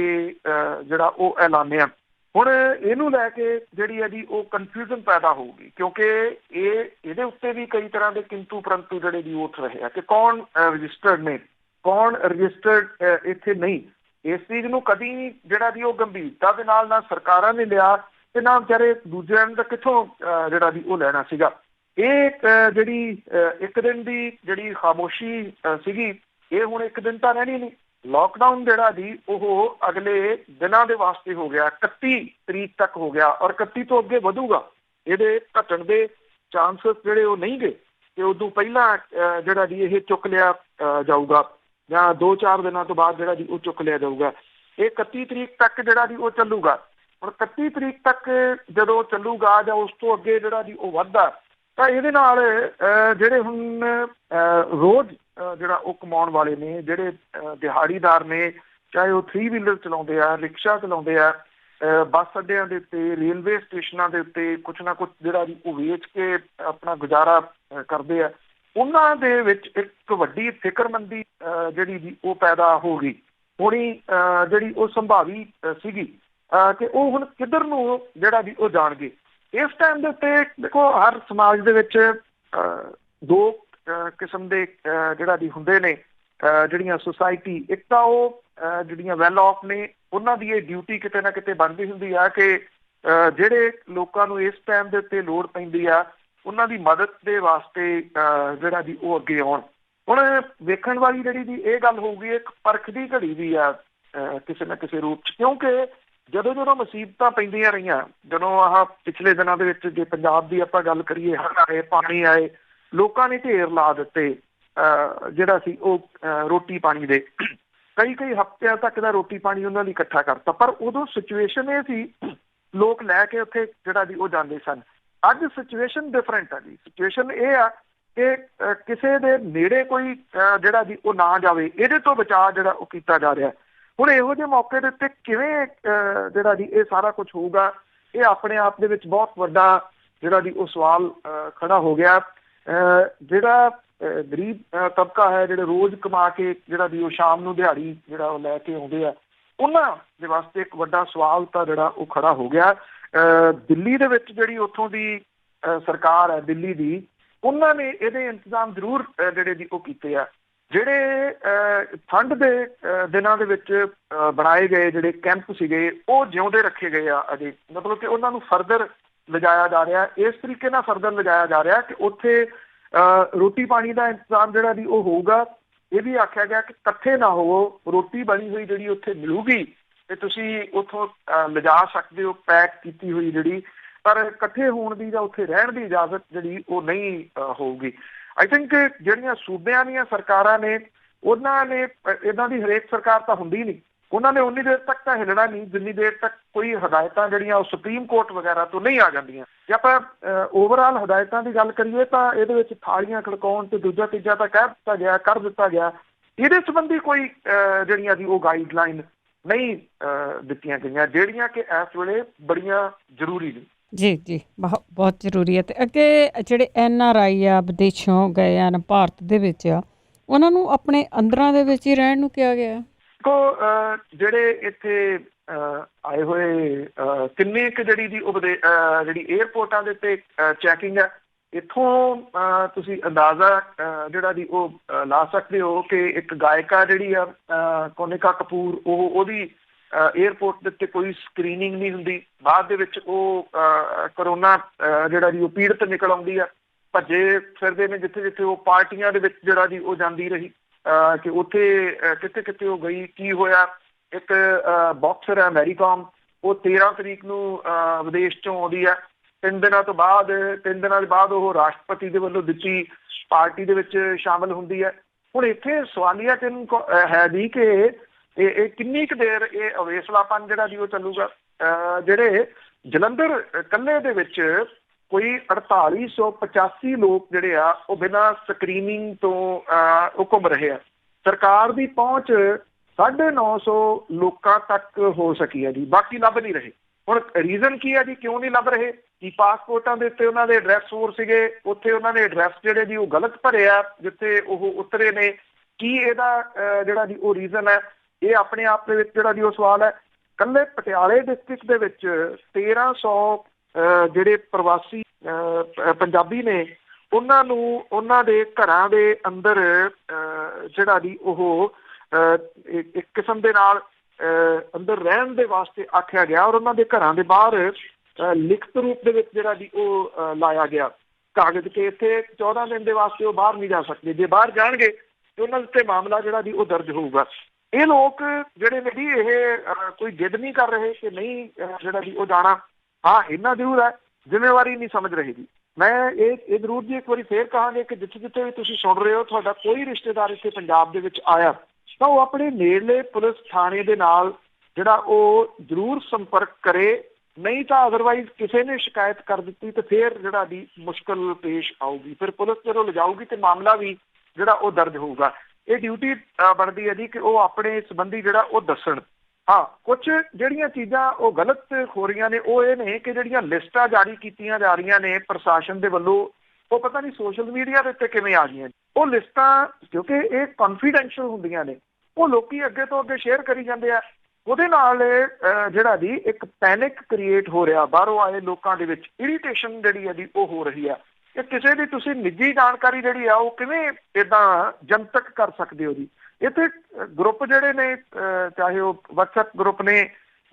ਜਿਹੜਾ ਉਹ ਐਲਾਨਿਆ। ਹੁਣ ਇਹਨੂੰ ਲੈ ਕੇ ਜਿਹੜੀ ਹੈ ਜੀ ਉਹ ਕਨਫਿਊਜ਼ਨ ਪੈਦਾ ਹੋਊਗੀ, ਕਿਉਂਕਿ ਇਹਦੇ ਉੱਤੇ ਵੀ ਕਈ ਤਰ੍ਹਾਂ ਦੇ ਕਿੰਤੂ ਪਰੰਤੂ ਜਿਹੜੇ ਜੀ ਉੱਠ ਰਹੇ ਆ ਕਿ ਕੌਣ ਰਜਿਸਟਰਡ ਨੇ, ਕੌਣ ਰਜਿਸਟਰਡ ਇੱਥੇ ਨਹੀਂ। ਇਸ ਚੀਜ਼ ਨੂੰ ਕਦੀ ਜਿਹੜਾ ਜੀ ਉਹ ਗੰਭੀਰਤਾ ਦੇ ਨਾਲ ਨਾ ਸਰਕਾਰਾਂ ਨੇ ਲਿਆ ਤੇ ਨਾ ਵਿਚਾਰੇ ਦੂਜਿਆਂ ਨੇ ਤਾਂ ਕਿੱਥੋਂ ਜਿਹੜਾ ਜੀ ਉਹ ਲੈਣਾ ਸੀਗਾ। ਇਹ ਜਿਹੜੀ ਇੱਕ ਦਿਨ ਦੀ ਜਿਹੜੀ ਖਾਮੋਸ਼ੀ ਸੀਗੀ ਇਹ ਹੁਣ ਇੱਕ ਦਿਨ ਤਾਂ ਰਹਿਣੀ ਨਹੀਂ। ਲਾਕਡਾਊਨ ਜਿਹੜਾ ਜੀ ਉਹ ਅਗਲੇ ਦਿਨਾਂ ਦੇ ਵਾਸਤੇ ਹੋ ਗਿਆ, 31 ਤਰੀਕ ਤੱਕ ਹੋ ਗਿਆ ਔਰ 31 ਤੋਂ ਅੱਗੇ ਵਧੂਗਾ। ਇਹਦੇ ਘਟਣ ਦੇ ਚਾਂਸਸ ਜਿਹੜੇ ਉਹ ਨਹੀਂ ਗਏ ਤੇ ਉਦੋਂ ਪਹਿਲਾਂ ਜਿਹੜਾ ਜੀ ਇਹ ਚੁੱਕ ਲਿਆ ਜਾਊਗਾ ਜਾਂ 2-4 ਦਿਨਾਂ ਤੋਂ ਬਾਅਦ ਜਿਹੜਾ ਜੀ ਉਹ ਚੁੱਕ ਲਿਆ ਜਾਊਗਾ। ਇਹ 31 ਤਰੀਕ ਤੱਕ ਜਿਹੜਾ ਜੀ ਉਹ ਚੱਲੂਗਾ। ਹੁਣ 31 ਤਰੀਕ ਤੱਕ ਜਦੋਂ ਚੱਲੂਗਾ ਜਾਂ ਉਸ ਤੋਂ ਅੱਗੇ ਜਿਹੜਾ ਜੀ ਉਹ ਵੱਧਦਾ ਤਾਂ ਇਹਦੇ ਨਾਲ ਜਿਹੜੇ ਹੁਣ ਰੋਜ਼ ਜਿਹੜਾ ਉਹ ਕਮਾਉਣ ਵਾਲੇ ਨੇ, ਜਿਹੜੇ ਦਿਹਾੜੀਦਾਰ ਨੇ, ਚਾਹੇ ਉਹ 3 ਵੀਲਰ ਚਲਾਉਂਦੇ ਆ, ਰਿਕਸ਼ਾ ਚਲਾਉਂਦੇ ਆ, ਬੱਸ ਅੱਡਿਆਂ ਦੇ ਉੱਤੇ, ਰੇਲਵੇ ਸਟੇਸ਼ਨਾਂ ਦੇ ਉੱਤੇ ਕੁਛ ਨਾ ਕੁਛ ਜਿਹੜਾ ਜੀ ਉਹ ਵੇਚ ਕੇ ਆਪਣਾ ਗੁਜ਼ਾਰਾ ਕਰਦੇ ਆ, ਉਹਨਾਂ ਦੇ ਵਿੱਚ ਇੱਕ ਵੱਡੀ ਫਿਕਰਮੰਦੀ ਜਿਹੜੀ ਜੀ ਉਹ ਪੈਦਾ ਹੋ ਗਈ ਹੋਣੀ, ਜਿਹੜੀ ਉਹ ਸੰਭਾਵੀ ਸੀਗੀ ਕਿ ਉਹ ਹੁਣ ਕਿੱਧਰ ਨੂੰ ਜਿਹੜਾ ਜੀ ਉਹ ਜਾਣਗੇ। ਇਸ ਟਾਈਮ ਦੇ ਉੱਤੇ ਦੇਖੋ ਹਰ ਸਮਾਜ ਦੇ ਵਿੱਚ 2 ਕਿਸਮ ਦੇ ਜਿਹੜਾ ਜੀ ਹੁੰਦੇ ਨੇ ਜਿਹੜੀਆਂ ਸੁਸਾਇਟੀ। ਇੱਕ ਤਾਂ ਉਹ ਜਿਹੜੀਆਂ ਵੈਲ ਆਫ ਨੇ ਉਹਨਾਂ ਦੀ ਇਹ ਡਿਊਟੀ ਕਿਤੇ ਨਾ ਕਿਤੇ ਬਣਦੀ ਹੁੰਦੀ ਆ ਕਿ ਜਿਹੜੇ ਲੋਕਾਂ ਨੂੰ ਇਸ ਟਾਈਮ ਦੇ ਉੱਤੇ ਲੋੜ ਪੈਂਦੀ ਆ ਉਹਨਾਂ ਦੀ ਮਦਦ ਦੇ ਵਾਸਤੇ ਜਿਹੜਾ ਜੀ ਉਹ ਅੱਗੇ ਆਉਣ। ਹੁਣ ਵੇਖਣ ਵਾਲੀ ਜਿਹੜੀ ਜੀ ਇਹ ਗੱਲ ਹੋਊਗੀ ਇੱਕ ਪਰਖ ਦੀ ਘੜੀ ਵੀ ਆ ਕਿਸੇ ਨਾ ਕਿਸੇ ਰੂਪ 'ਚ, ਕਿਉਂਕਿ ਜਦੋਂ ਮੁਸੀਬਤਾਂ ਪੈਂਦੀਆਂ ਰਹੀਆਂ, ਜਦੋਂ ਆਹ ਪਿਛਲੇ ਦਿਨਾਂ ਦੇ ਵਿੱਚ ਜੇ ਪੰਜਾਬ ਦੀ ਆਪਾਂ ਗੱਲ ਕਰੀਏ, ਹੜ੍ਹ ਆਏ, ਪਾਣੀ ਆਏ, ਲੋਕਾਂ ਨੇ ਢੇਰ ਲਾ ਦਿੱਤੇ ਜਿਹੜਾ ਸੀ ਉਹ ਰੋਟੀ ਪਾਣੀ ਦੇ, ਕਈ ਹਫ਼ਤਿਆਂ ਤੱਕ ਦਾ ਰੋਟੀ ਪਾਣੀ ਉਹਨਾਂ ਨੇ ਇਕੱਠਾ ਕਰਤਾ। ਪਰ ਉਦੋਂ ਸਿਚੁਏਸ਼ਨ ਇਹ ਸੀ ਲੋਕ ਲੈ ਕੇ ਉੱਥੇ ਜਿਹੜਾ ਜੀ ਉਹ ਜਾਂਦੇ ਸਨ। ਅੱਜ ਸਿਚੁਏਸ਼ਨ ਡਿਫਰੈਂਟ ਆ ਜੀ। ਸਿਚੁਏਸ਼ਨ ਇਹ ਆ ਕਿ ਕਿਸੇ ਦੇ ਨੇੜੇ ਕੋਈ ਜਿਹੜਾ ਜੀ ਉਹ ਨਾ ਜਾਵੇ, ਇਹਦੇ ਤੋਂ ਬਚਾਅ ਜਿਹੜਾ ਉਹ ਕੀਤਾ ਜਾ ਰਿਹਾ। ਹੁਣ ਇਹੋ ਜਿਹੇ ਮੌਕੇ ਦੇ ਉੱਤੇ ਕਿਵੇਂ ਜਿਹੜਾ ਜੀ ਇਹ ਸਾਰਾ ਕੁਛ ਹੋਊਗਾ, ਇਹ ਆਪਣੇ ਆਪ ਦੇ ਵਿੱਚ ਬਹੁਤ ਵੱਡਾ ਜਿਹੜਾ ਜੀ ਉਹ ਸਵਾਲ ਖੜਾ ਹੋ ਗਿਆ। ਜਿਹੜਾ ਗਰੀਬ ਤਬਕਾ ਹੈ, ਜਿਹੜੇ ਰੋਜ਼ ਕਮਾ ਕੇ ਜਿਹੜਾ ਵੀ ਉਹ ਸ਼ਾਮ ਨੂੰ ਦਿਹਾੜੀ ਜਿਹੜਾ ਉਹ ਲੈ ਕੇ ਆਉਂਦੇ ਆ, ਉਹਨਾਂ ਦੇ ਵਾਸਤੇ ਇੱਕ ਵੱਡਾ ਸਵਾਲ ਤਾਂ ਜਿਹੜਾ ਉਹ ਖੜਾ ਹੋ ਗਿਆ। ਦਿੱਲੀ ਦੇ ਵਿੱਚ ਜਿਹੜੀ ਉੱਥੋਂ ਦੀ ਸਰਕਾਰ ਹੈ ਦਿੱਲੀ ਦੀ, ਉਹਨਾਂ ਨੇ ਇਹਦੇ ਇੰਤਜ਼ਾਮ ਜ਼ਰੂਰ ਜਿਹੜੇ ਦੀ ਉਹ ਕੀਤੇ ਆ। ਜਿਹੜੇ ਠੰਡ ਦੇ ਦਿਨਾਂ ਦੇ ਵਿੱਚ ਬਣਾਏ ਗਏ ਜਿਹੜੇ ਕੈਂਪ ਸੀਗੇ ਉਹ ਜਿਉਂਦੇ ਰੱਖੇ ਗਏ ਆ ਅਜੇ, ਮਤਲਬ ਕਿ ਉਹਨਾਂ ਨੂੰ ਫਰਦਰ ਲਿਜਾਇਆ ਜਾ ਰਿਹਾ, ਇਸ ਤਰੀਕੇ ਨਾਲ ਫਰਦਰ ਲਿਜਾਇਆ ਜਾ ਰਿਹਾ ਕਿ ਉੱਥੇ ਰੋਟੀ ਪਾਣੀ ਦਾ ਇੰਤਜ਼ਾਮ ਜਿਹੜਾ ਵੀ ਉਹ ਹੋਊਗਾ। ਇਹ ਵੀ ਆਖਿਆ ਗਿਆ ਕਿ ਇਕੱਠੇ ਨਾ ਹੋਵੋ, ਰੋਟੀ ਬਣੀ ਹੋਈ ਜਿਹੜੀ ਉੱਥੇ ਮਿਲੂਗੀ ਤੇ ਤੁਸੀਂ ਉੱਥੋਂ ਲਿਜਾ ਸਕਦੇ ਹੋ ਪੈਕ ਕੀਤੀ ਹੋਈ ਜਿਹੜੀ, ਪਰ ਇਕੱਠੇ ਹੋਣ ਦੀ ਜਾਂ ਉੱਥੇ ਰਹਿਣ ਦੀ ਇਜਾਜ਼ਤ ਜਿਹੜੀ ਉਹ ਨਹੀਂ ਹੋਊਗੀ। ਆਈ ਥਿੰਕ ਜਿਹੜੀਆਂ ਸੂਬਿਆਂ ਦੀਆਂ ਸਰਕਾਰਾਂ ਨੇ ਉਹਨਾਂ ਨੇ ਇੱਦਾਂ ਦੀ ਹਰੇਕ ਸਰਕਾਰ ਤਾਂ ਹੁੰਦੀ ਨਹੀਂ, ਉਹਨਾਂ ਨੇ ਉਨੀ ਦੇਰ ਤੱਕ ਤਾਂ ਹਿੱਲਣਾ ਨਹੀਂ ਜਿੰਨੀ ਦੇਰ ਤੱਕ ਕੋਈ ਹਦਾਇਤਾਂ ਜਿਹੜੀਆਂ ਉਹ ਸੁਪਰੀਮ ਕੋਰਟ ਵਗੈਰਾ ਤੋਂ ਨਹੀਂ ਆ ਜਾਂਦੀਆਂ। ਜੇ ਆਪਾਂ ਓਵਰਆਲ ਹਦਾਇਤਾਂ ਦੀ ਗੱਲ ਕਰੀਏ ਤਾਂ ਇਹਦੇ ਵਿੱਚ ਥਾਲੀਆਂ ਖੜਕਾਉਣ ਤੇ ਦੂਜਾ ਤੀਜਾ ਤਾਂ ਕਰ ਦਿੱਤਾ ਗਿਆ। ਇਹਦੇ ਸੰਬੰਧੀ ਕੋਈ ਜਿਹੜੀਆਂ ਦੀ ਉਹ ਗਾਈਡਲਾਈਨ ਨਹੀਂ ਦਿੱਤੀਆਂ ਗਈਆਂ ਜਿਹੜੀਆਂ ਕਿ ਇਸ ਵੇਲੇ ਬੜੀਆਂ ਜ਼ਰੂਰੀ ਨੇ। ਜੀ ਜੀ, ਬਹੁਤ ਜ਼ਰੂਰੀ ਹੈ। ਅਤੇ ਅੱਗੇ ਜਿਹੜੇ NRI ਆ, ਵਿਦੇਸ਼ੋਂ ਗਏ ਹਨ, ਭਾਰਤ ਦੇ ਵਿੱਚ ਆ, ਉਹਨਾਂ ਨੂੰ ਆਪਣੇ ਅੰਦਰਾਂ ਦੇ ਵਿੱਚ ਹੀ ਰਹਿਣ ਨੂੰ ਕਿਹਾ ਗਿਆ। ਜਿਹੜੇ ਇੱਥੇ ਆਏ ਹੋਏ ਕਿੰਨੇ ਕੁ ਜਿਹੜੀ ਦੀ ਜਿਹੜੀ ਏਅਰਪੋਰਟਾਂ ਦੇ ਉੱਤੇ ਚੈਕਿੰਗ ਹੈ, ਇੱਥੋਂ ਤੁਸੀਂ ਅੰਦਾਜ਼ਾ ਜਿਹੜਾ ਦੀ ਉਹ ਲਾ ਸਕਦੇ ਹੋ ਕਿ ਇੱਕ ਗਾਇਕਾ ਜਿਹੜੀ ਆ ਕੋਨਿਕਾ ਕਪੂਰ, ਉਹਦੀ ਏਅਰਪੋਰਟ ਦੇ ਉੱਤੇ ਕੋਈ ਸਕਰੀਨਿੰਗ ਨਹੀਂ ਹੁੰਦੀ। ਬਾਅਦ ਦੇ ਵਿੱਚ ਉਹ ਕਰੋਨਾ ਜਿਹੜਾ ਦੀ ਉਹ ਪੀੜਤ ਨਿਕਲ ਆਉਂਦੀ ਆ, ਭੱਜੇ ਫਿਰਦੇ ਨੇ ਜਿੱਥੇ ਜਿੱਥੇ ਉਹ ਪਾਰਟੀਆਂ ਦੇ ਵਿੱਚ ਜਿਹੜਾ ਦੀ ਉਹ ਜਾਂਦੀ ਰਹੀ ਕਿ ਉੱਥੇ ਕਿਤੇ ਕਿਤੇ ਉਹ ਗਈ। ਕੀ ਹੋਇਆ, ਇੱਕ ਬਾਕਸਰ ਹੈ ਮੈਰੀ ਕਾਮ, ਉਹ 13 ਤਰੀਕ ਨੂੰ ਵਿਦੇਸ਼ ਚੋਂ ਆਉਂਦੀ ਹੈ। 3 ਦਿਨਾਂ ਦੇ ਬਾਅਦ ਉਹ ਰਾਸ਼ਟਰਪਤੀ ਦੇ ਵੱਲੋਂ ਦਿੱਤੀ ਪਾਰਟੀ ਦੇ ਵਿੱਚ ਸ਼ਾਮਲ ਹੁੰਦੀ ਹੈ। ਹੁਣ ਇੱਥੇ ਸਵਾਲੀਆ ਹੈ ਜੀ ਕਿ ਇਹ ਕਿੰਨੀ ਕੁ ਦੇਰ ਇਹ ਅਵੇਸਲਾਪਨ ਜਿਹੜਾ ਜੀ ਉਹ ਚੱਲੂਗਾ। ਜਿਹੜੇ ਜਲੰਧਰ ਕੱਲੇ ਦੇ ਵਿੱਚ ਕੋਈ 4885 ਲੋਕ ਜਿਹੜੇ ਆ ਉਹ ਬਿਨਾਂ ਸਕਰੀਨਿੰਗ ਤੋਂ ਉਹ ਘੁੰਮ ਰਹੇ ਆ। ਸਰਕਾਰ ਦੀ ਪਹੁੰਚ 950 ਲੋਕਾਂ ਤੱਕ ਹੋ ਸਕੀ ਹੈ ਜੀ, ਬਾਕੀ ਲੱਭ ਨਹੀਂ ਰਹੇ। ਹੁਣ ਰੀਜ਼ਨ ਕੀ ਹੈ ਜੀ, ਕਿਉਂ ਨਹੀਂ ਲੱਭ ਰਹੇ? ਕਿ ਪਾਸਪੋਰਟਾਂ ਦੇ ਉੱਤੇ ਉਹਨਾਂ ਦੇ ਐਡਰੈਸ ਹੋਰ ਸੀਗੇ, ਉੱਥੇ ਉਹਨਾਂ ਨੇ ਐਡਰੈਸ ਜਿਹੜੇ ਜੀ ਉਹ ਗਲਤ ਭਰੇ ਆ ਜਿੱਥੇ ਉਹ ਉਤਰੇ ਨੇ। ਕੀ ਇਹਦਾ ਜਿਹੜਾ ਜੀ ਉਹ ਰੀਜ਼ਨ ਹੈ? ਇਹ ਆਪਣੇ ਆਪ ਦੇ ਵਿੱਚ ਜਿਹੜਾ ਜੀ ਉਹ ਸਵਾਲ ਹੈ। ਇਕੱਲੇ ਪਟਿਆਲੇ ਡਿਸਟ੍ਰਿਕਟ ਦੇ ਵਿੱਚ 1300 ਜਿਹੜੇ ਪ੍ਰਵਾਸੀ ਪੰਜਾਬੀ ਨੇ, ਉਹਨਾਂ ਨੂੰ ਉਹਨਾਂ ਦੇ ਘਰਾਂ ਦੇ ਅੰਦਰ ਜਿਹੜਾ ਜੀ ਉਹ ਇੱਕ ਕਿਸਮ ਦੇ ਨਾਲ ਅੰਦਰ ਰਹਿਣ ਦੇ ਵਾਸਤੇ ਆਖਿਆ ਗਿਆ ਔਰ ਉਹਨਾਂ ਦੇ ਘਰਾਂ ਦੇ ਬਾਹਰ ਲਿਖਤ ਰੂਪ ਦੇ ਵਿੱਚ ਜਿਹੜਾ ਜੀ ਉਹ ਲਾਇਆ ਗਿਆ ਕਾਗਜ਼ ਕਿ ਇੱਥੇ 14 ਦਿਨ ਦੇ ਵਾਸਤੇ ਉਹ ਬਾਹਰ ਨਹੀਂ ਜਾ ਸਕਦੇ। ਜੇ ਬਾਹਰ ਜਾਣਗੇ ਤੇ ਉਹਨਾਂ ਦੇ ਉੱਤੇ ਮਾਮਲਾ ਜਿਹੜਾ ਜੀ ਉਹ ਦਰਜ ਹੋਊਗਾ। ਇਹ ਲੋਕ ਜਿਹੜੇ ਨੇ ਜੀ ਇਹ ਕੋਈ ਜਿੱਦ ਨਹੀਂ ਕਰ ਰਹੇ ਕਿ ਨਹੀਂ ਜਿਹੜਾ ਜੀ ਉਹ ਜਾਣਾ। ਹਾਂ, ਇੰਨਾ ਜ਼ਰੂਰ ਹੈ, ਜ਼ਿੰਮੇਵਾਰੀ ਨਹੀਂ ਸਮਝ ਰਹੇ ਜੀ। ਮੈਂ ਇਹ ਜ਼ਰੂਰ ਜੀ ਇੱਕ ਵਾਰੀ ਫੇਰ ਕਹਾਂਗੇ ਕਿ ਜਿੱਥੇ ਜਿੱਥੇ ਵੀ ਤੁਸੀਂ ਸੁਣ ਰਹੇ ਹੋ, ਤੁਹਾਡਾ ਕੋਈ ਰਿਸ਼ਤੇਦਾਰ ਇੱਥੇ ਪੰਜਾਬ ਦੇ ਵਿੱਚ ਆਇਆ ਤਾਂ ਉਹ ਆਪਣੇ ਨੇੜਲੇ ਪੁਲਿਸ ਥਾਣੇ ਦੇ ਨਾਲ ਜਿਹੜਾ ਉਹ ਜ਼ਰੂਰ ਸੰਪਰਕ ਕਰੇ। ਨਹੀਂ ਤਾਂ ਅਦਰਵਾਈਜ਼ ਕਿਸੇ ਨੇ ਸ਼ਿਕਾਇਤ ਕਰ ਦਿੱਤੀ ਤੇ ਫਿਰ ਜਿਹੜਾ ਦੀ ਮੁਸ਼ਕਲ ਪੇਸ਼ ਆਊਗੀ। ਫਿਰ ਪੁਲਿਸ ਜਦੋਂ ਲਿਜਾਊਗੀ ਤੇ ਮਾਮਲਾ ਵੀ ਜਿਹੜਾ ਉਹ ਦਰਜ ਹੋਊਗਾ। ਇਹ ਡਿਊਟੀ ਬਣਦੀ ਹੈ ਜੀ ਕਿ ਉਹ ਆਪਣੇ ਸੰਬੰਧੀ ਜਿਹੜਾ ਉਹ ਦੱਸਣ। ਹਾਂ, ਕੁਝ ਜਿਹੜੀਆਂ ਚੀਜ਼ਾਂ ਉਹ ਗਲਤ ਹੋ ਰਹੀਆਂ ਨੇ ਉਹ ਇਹ ਨੇ ਕਿ ਜਿਹੜੀਆਂ ਲਿਸਟਾਂ ਜਾਰੀ ਕੀਤੀਆਂ ਜਾ ਰਹੀਆਂ ਨੇ ਪ੍ਰਸ਼ਾਸਨ ਦੇ ਵੱਲੋਂ, ਉਹ ਪਤਾ ਨਹੀਂ ਸੋਸ਼ਲ ਮੀਡੀਆ ਦੇ ਉੱਤੇ ਕਿਵੇਂ ਆ ਗਈਆਂ। ਉਹ ਲਿਸਟਾਂ ਕਿਉਂਕਿ ਇਹ ਕੌਨਫੀਡੈਂਸ਼ੀਅਲ ਹੁੰਦੀਆਂ ਨੇ, ਉਹ ਲੋਕੀ ਅੱਗੇ ਤੋਂ ਅੱਗੇ ਸ਼ੇਅਰ ਕਰੀ ਜਾਂਦੇ ਆ। ਉਹਦੇ ਨਾਲ ਜਿਹੜਾ ਜੀ ਇੱਕ ਪੈਨਿਕ ਕ੍ਰੀਏਟ ਹੋ ਰਿਹਾ ਬਾਹਰੋਂ ਆਏ ਲੋਕਾਂ ਦੇ ਵਿੱਚ, ਇਰੀਟੇਸ਼ਨ ਜਿਹੜੀ ਹੈ ਜੀ ਉਹ ਹੋ ਰਹੀ ਆ ਕਿ ਕਿਸੇ ਦੀ ਤੁਸੀਂ ਨਿੱਜੀ ਜਾਣਕਾਰੀ ਜਿਹੜੀ ਆ ਉਹ ਕਿਵੇਂ ਇੱਦਾਂ ਜਨਤਕ ਕਰ ਸਕਦੇ ਹੋ ਜੀ। ਇੱਥੇ ਗਰੁੱਪ ਜਿਹੜੇ ਨੇ, ਚਾਹੇ ਉਹ WhatsApp ਗਰੁੱਪ ਨੇ,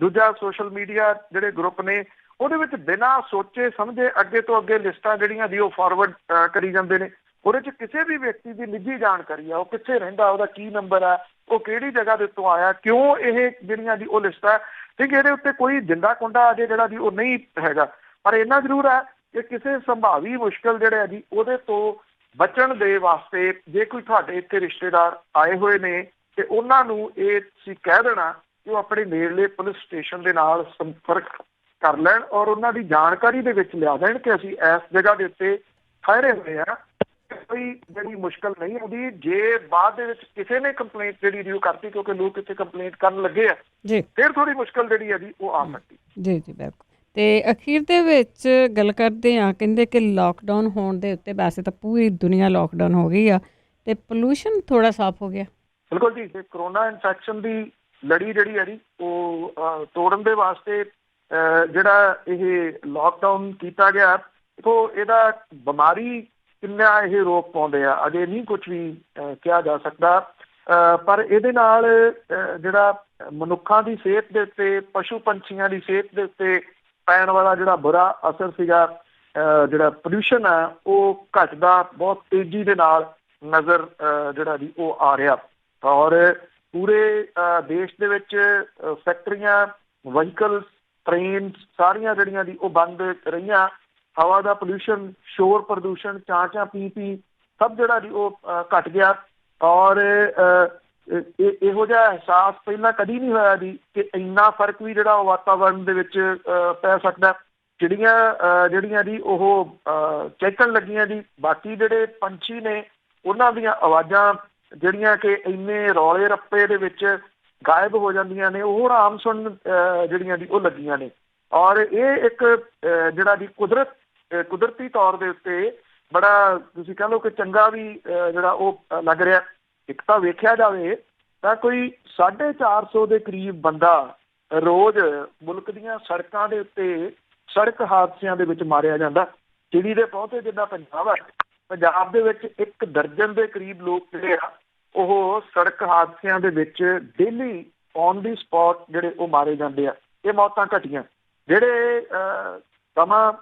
ਦੂਜਾ ਸੋਸ਼ਲ ਮੀਡੀਆ ਜਿਹੜੇ ਗਰੁੱਪ ਨੇ, ਉਹਦੇ ਵਿੱਚ ਬਿਨਾਂ ਸੋਚੇ ਸਮਝੇ ਅੱਗੇ ਤੋਂ ਅੱਗੇ ਲਿਸਟਾਂ ਜਿਹੜੀਆਂ ਜੀ ਉਹ ਫਾਰਵਰਡ ਕਰੀ ਜਾਂਦੇ ਨੇ। ਉਹਦੇ 'ਚ ਕਿਸੇ ਵੀ ਵਿਅਕਤੀ ਦੀ ਨਿੱਜੀ ਜਾਣਕਾਰੀ ਆ, ਉਹ ਕਿੱਥੇ ਰਹਿੰਦਾ, ਉਹਦਾ ਕੀ ਨੰਬਰ ਆ, ਉਹ ਕਿਹੜੀ ਜਗ੍ਹਾ ਦੇ ਉੱਤੋਂ ਆਇਆ, ਕਿਉਂ ਇਹ ਜਿਹੜੀਆਂ ਜੀ ਉਹ ਲਿਸਟਾਂ। ਠੀਕ, ਇਹਦੇ ਉੱਤੇ ਕੋਈ ਜਿੰਦਾ ਕੁੰਡਾ ਅਜੇ ਜਿਹੜਾ ਜੀ ਉਹ ਨਹੀਂ ਹੈਗਾ, ਪਰ ਇੰਨਾ ਜ਼ਰੂਰ ਹੈ ਕਿ ਕਿਸੇ ਸੰਭਾਵੀ ਮੁਸ਼ਕਲ ਜਿਹੜੇ ਆ ਜੀ ਉਹਦੇ ਤੋਂ ਬਚਣ ਦੇ ਵਾਸਤੇ ਜੇ ਕੋਈ ਤੁਹਾਡੇ ਇੱਥੇ ਰਿਸ਼ਤੇਦਾਰ ਆਏ ਹੋਏ ਨੇ ਤੇ ਉਹਨਾਂ ਨੂੰ ਇਹ ਤੁਸੀਂ ਕਹਿ ਦੇਣਾ ਕਿ ਉਹ ਆਪਣੇ ਨੇੜਲੇ ਪੁਲਿਸ ਸਟੇਸ਼ਨ ਦੇ ਨਾਲ ਸੰਪਰਕ ਕਰ ਲੈਣ ਔਰ ਉਹਨਾਂ ਦੀ ਜਾਣਕਾਰੀ ਦੇ ਵਿੱਚ ਲਿਆ ਦੇਣ ਕਿ ਅਸੀਂ ਇਸ ਜਗ੍ਹਾ ਦੇ ਉੱਤੇ ਠਹਿਰੇ ਹੋਏ ਆ, ਕੋਈ ਜਿਹੜੀ ਮੁਸ਼ਕਲ ਨਹੀਂ ਆਉਂਦੀ। ਜੇ ਬਾਅਦ ਦੇ ਵਿੱਚ ਕਿਸੇ ਨੇ ਕੰਪਲੇਂਟ ਜਿਹੜੀ ਰਿਵਿਊ ਕਰਤੀ, ਕਿਉਂਕਿ ਲੋਕ ਇੱਥੇ ਕੰਪਲੇਂਟ ਕਰਨ ਲੱਗੇ ਆ, ਜੀ, ਫਿਰ ਥੋੜੀ ਮੁਸ਼ਕਲ ਜਿਹੜੀ ਹੈ ਜੀ ਉਹ ਆ ਸਕਦੀ। ਜੀ ਜੀ, ਬਿਲਕੁਲ ਤੇ ਅਖੀਰ ਦੇ ਵਿੱਚ ਗੱਲ ਕਰਦੇ ਹਾਂ, ਕਹਿੰਦੇ ਕਿ ਲਾਕਡਾਊਨ ਹੋਣ ਦੇ ਉੱਤੇ ਵੈਸੇ ਤਾਂ ਪੂਰੀ ਦੁਨੀਆ ਲਾਕਡਾਊਨ ਹੋ ਗਈ ਆ ਤੇ ਪੋਲੂਸ਼ਨ ਥੋੜਾ ਸਾਫ਼ ਹੋ ਗਿਆ। ਬਿਲਕੁਲ ਜੀ, ਤੇ ਕਰੋਨਾ ਇਨਫੈਕਸ਼ਨ ਦੀ ਲੜੀ ਜਿਹੜੀ ਹੈ ਜੀ ਉਹ ਤੋੜਨ ਦੇ ਵਾਸਤੇ ਜਿਹੜਾ ਇਹ ਲਾਕਡਾਊਨ ਕੀਤਾ ਗਿਆ, ਦੇਖੋ ਇਹਦਾ ਬਿਮਾਰੀ ਕਿੰਨਾ ਇਹ ਰੋਕ ਪਾਉਂਦੇ ਆ ਅਜੇ ਨਹੀਂ ਕੁਝ ਵੀ ਕਿਹਾ ਜਾ ਸਕਦਾ, ਪਰ ਇਹਦੇ ਨਾਲ ਜਿਹੜਾ ਮਨੁੱਖਾਂ ਦੀ ਸਿਹਤ ਦੇ ਉੱਤੇ, ਪਸ਼ੂ ਪੰਛੀਆਂ ਦੀ ਸਿਹਤ ਦੇ ਉੱਤੇ ਪੈਣ ਵਾਲਾ ਜਿਹੜਾ ਬੁਰਾ ਅਸਰ ਸੀਗਾ, ਜਿਹੜਾ ਪੋਲਿਊਸ਼ਨ ਆ ਉਹ ਘਟਦਾ ਬਹੁਤ ਤੇਜ਼ੀ ਦੇ ਨਾਲ ਨਜ਼ਰ ਜਿਹੜਾ ਜੀ ਉਹ ਆ ਰਿਹਾ। ਔਰ ਪੂਰੇ ਦੇਸ਼ ਦੇ ਵਿੱਚ ਫੈਕਟਰੀਆਂ, ਵਹੀਕਲ, ਟ੍ਰੇਨ ਸਾਰੀਆਂ ਜਿਹੜੀਆਂ ਦੀ ਉਹ ਬੰਦ ਰਹੀਆਂ। ਹਵਾ ਦਾ ਪੋਲਿਊਸ਼ਨ, ਸ਼ੋਰ ਪ੍ਰਦੂਸ਼ਣ, ਚਾਂ ਪੀ ਸਭ ਜਿਹੜਾ ਜੀ ਉਹ ਘਟ ਗਿਆ। ਔਰ ਇਹੋ ਜਿਹਾ ਅਹਿਸਾਸ ਪਹਿਲਾਂ ਕਦੀ ਨਹੀਂ ਹੋਇਆ ਜੀ ਕਿ ਇੰਨਾ ਫਰਕ ਵੀ ਜਿਹੜਾ ਉਹ ਵਾਤਾਵਰਨ ਦੇ ਵਿੱਚ ਪੈ ਸਕਦਾ। ਜਿਹੜੀਆਂ ਜੀ ਉਹ ਚਹਿਕਣ ਲੱਗੀਆਂ ਜੀ। ਬਾਕੀ ਜਿਹੜੇ ਪੰਛੀ ਨੇ ਉਹਨਾਂ ਦੀਆਂ ਆਵਾਜ਼ਾਂ ਜਿਹੜੀਆਂ ਕਿ ਇੰਨੇ ਰੌਲੇ ਰੱਪੇ ਦੇ ਵਿੱਚ ਗਾਇਬ ਹੋ ਜਾਂਦੀਆਂ ਨੇ, ਉਹ ਹੁਣ ਆਮ ਸੁਣਨ ਜਿਹੜੀਆਂ ਦੀ ਉਹ ਲੱਗੀਆਂ ਨੇ। ਔਰ ਇਹ ਇੱਕ ਜਿਹੜਾ ਦੀ ਕੁਦਰਤੀ ਤੌਰ ਦੇ ਉੱਤੇ ਬੜਾ ਤੁਸੀਂ ਕਹਿ ਲਓ ਕਿ ਚੰਗਾ ਵੀ ਜਿਹੜਾ ਉਹ ਲੱਗ ਰਿਹਾ। ਇੱਕ ਤਾਂ ਵੇਖਿਆ ਜਾਵੇ ਤਾਂ ਕੋਈ 450 ਦੇ ਕਰੀਬ ਬੰਦਾ ਰੋਜ਼ ਮੁਲਕ ਦੀਆਂ ਸੜਕਾਂ ਦੇ ਉੱਤੇ ਸੜਕ ਹਾਦਸਿਆਂ ਦੇ ਵਿੱਚ ਮਾਰਿਆ ਜਾਂਦਾ। ਚਿੜੀ ਦੇ ਪਹੁੰਚੇ ਜਿੱਦਾਂ ਪੰਜਾਬ ਹੈ, ਪੰਜਾਬ ਦੇ ਵਿੱਚ 1 ਦਰਜਨ ਦੇ ਕਰੀਬ ਲੋਕ ਜਿਹੜੇ ਆ ਉਹ ਸੜਕ ਹਾਦਸਿਆਂ ਦੇ ਵਿੱਚ ਡੇਲੀ ਔਨ ਦੀ ਸਪੌਟ ਜਿਹੜੇ ਉਹ ਮਾਰੇ ਜਾਂਦੇ ਆ। ਇਹ ਮੌਤਾਂ ਘਟੀਆਂ। ਜਿਹੜੇ ਸਮਾਂ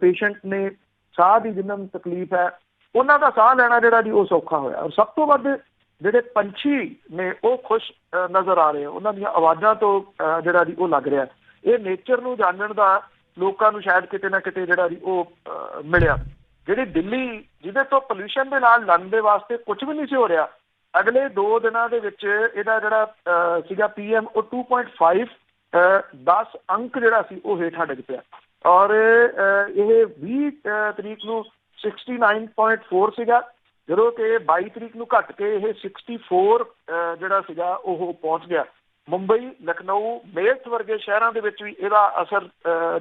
ਪੇਸ਼ੈਂਟ ਨੇ, ਸਾਹ ਦੀ ਜਿਹਨਾਂ ਨੂੰ ਤਕਲੀਫ ਹੈ, ਉਹਨਾਂ ਦਾ ਸਾਹ ਲੈਣਾ ਜਿਹੜਾ ਜੀ ਉਹ ਸੌਖਾ ਹੋਇਆ। ਔਰ ਸਭ ਤੋਂ ਵੱਧ ਜਿਹੜੇ ਪੰਛੀ ਨੇ ਉਹ ਖੁਸ਼ ਨਜ਼ਰ ਆ ਰਹੇ, ਉਹਨਾਂ ਦੀਆਂ ਆਵਾਜ਼ਾਂ ਤੋਂ ਜਿਹੜਾ ਜੀ ਉਹ ਲੱਗ ਰਿਹਾ। ਇਹ ਨੇਚਰ ਨੂੰ ਜਾਣਨ ਦਾ ਲੋਕਾਂ ਨੂੰ ਸ਼ਾਇਦ ਕਿਤੇ ਨਾ ਕਿਤੇ ਜਿਹੜਾ ਜੀ ਉਹ ਮਿਲਿਆ। ਜਿਹੜੀ ਦਿੱਲੀ, ਜਿਹਦੇ ਤੋਂ ਪੋਲਿਊਸ਼ਨ ਦੇ ਨਾਲ ਲੜਨ ਦੇ ਵਾਸਤੇ ਕੁਝ ਵੀ ਨਹੀਂ ਸੀ ਹੋ ਰਿਹਾ, ਅਗਲੇ 2 ਦਿਨਾਂ ਦੇ ਵਿੱਚ ਇਹਦਾ ਜਿਹੜਾ ਸੀਗਾ PM ਉਹ 2.5 10 ਅੰਕ ਜਿਹੜਾ ਸੀ ਉਹ ਹੇਠਾਂ ਡਿੱਗ ਪਿਆ। ਔਰ ਇਹ 20 ਤਰੀਕ ਨੂੰ 69.4 ਸੀਗਾ, ਜਦੋਂ ਕਿ 22 ਤਰੀਕ ਨੂੰ ਘਟ ਕੇ ਇਹ 64 ਜਿਹੜਾ ਸੀਗਾ ਉਹ ਪਹੁੰਚ ਗਿਆ। ਮੁੰਬਈ, ਲਖਨਊ, ਮੇਰਠ ਵਰਗੇ ਸ਼ਹਿਰਾਂ ਦੇ ਵਿੱਚ ਵੀ ਇਹਦਾ ਅਸਰ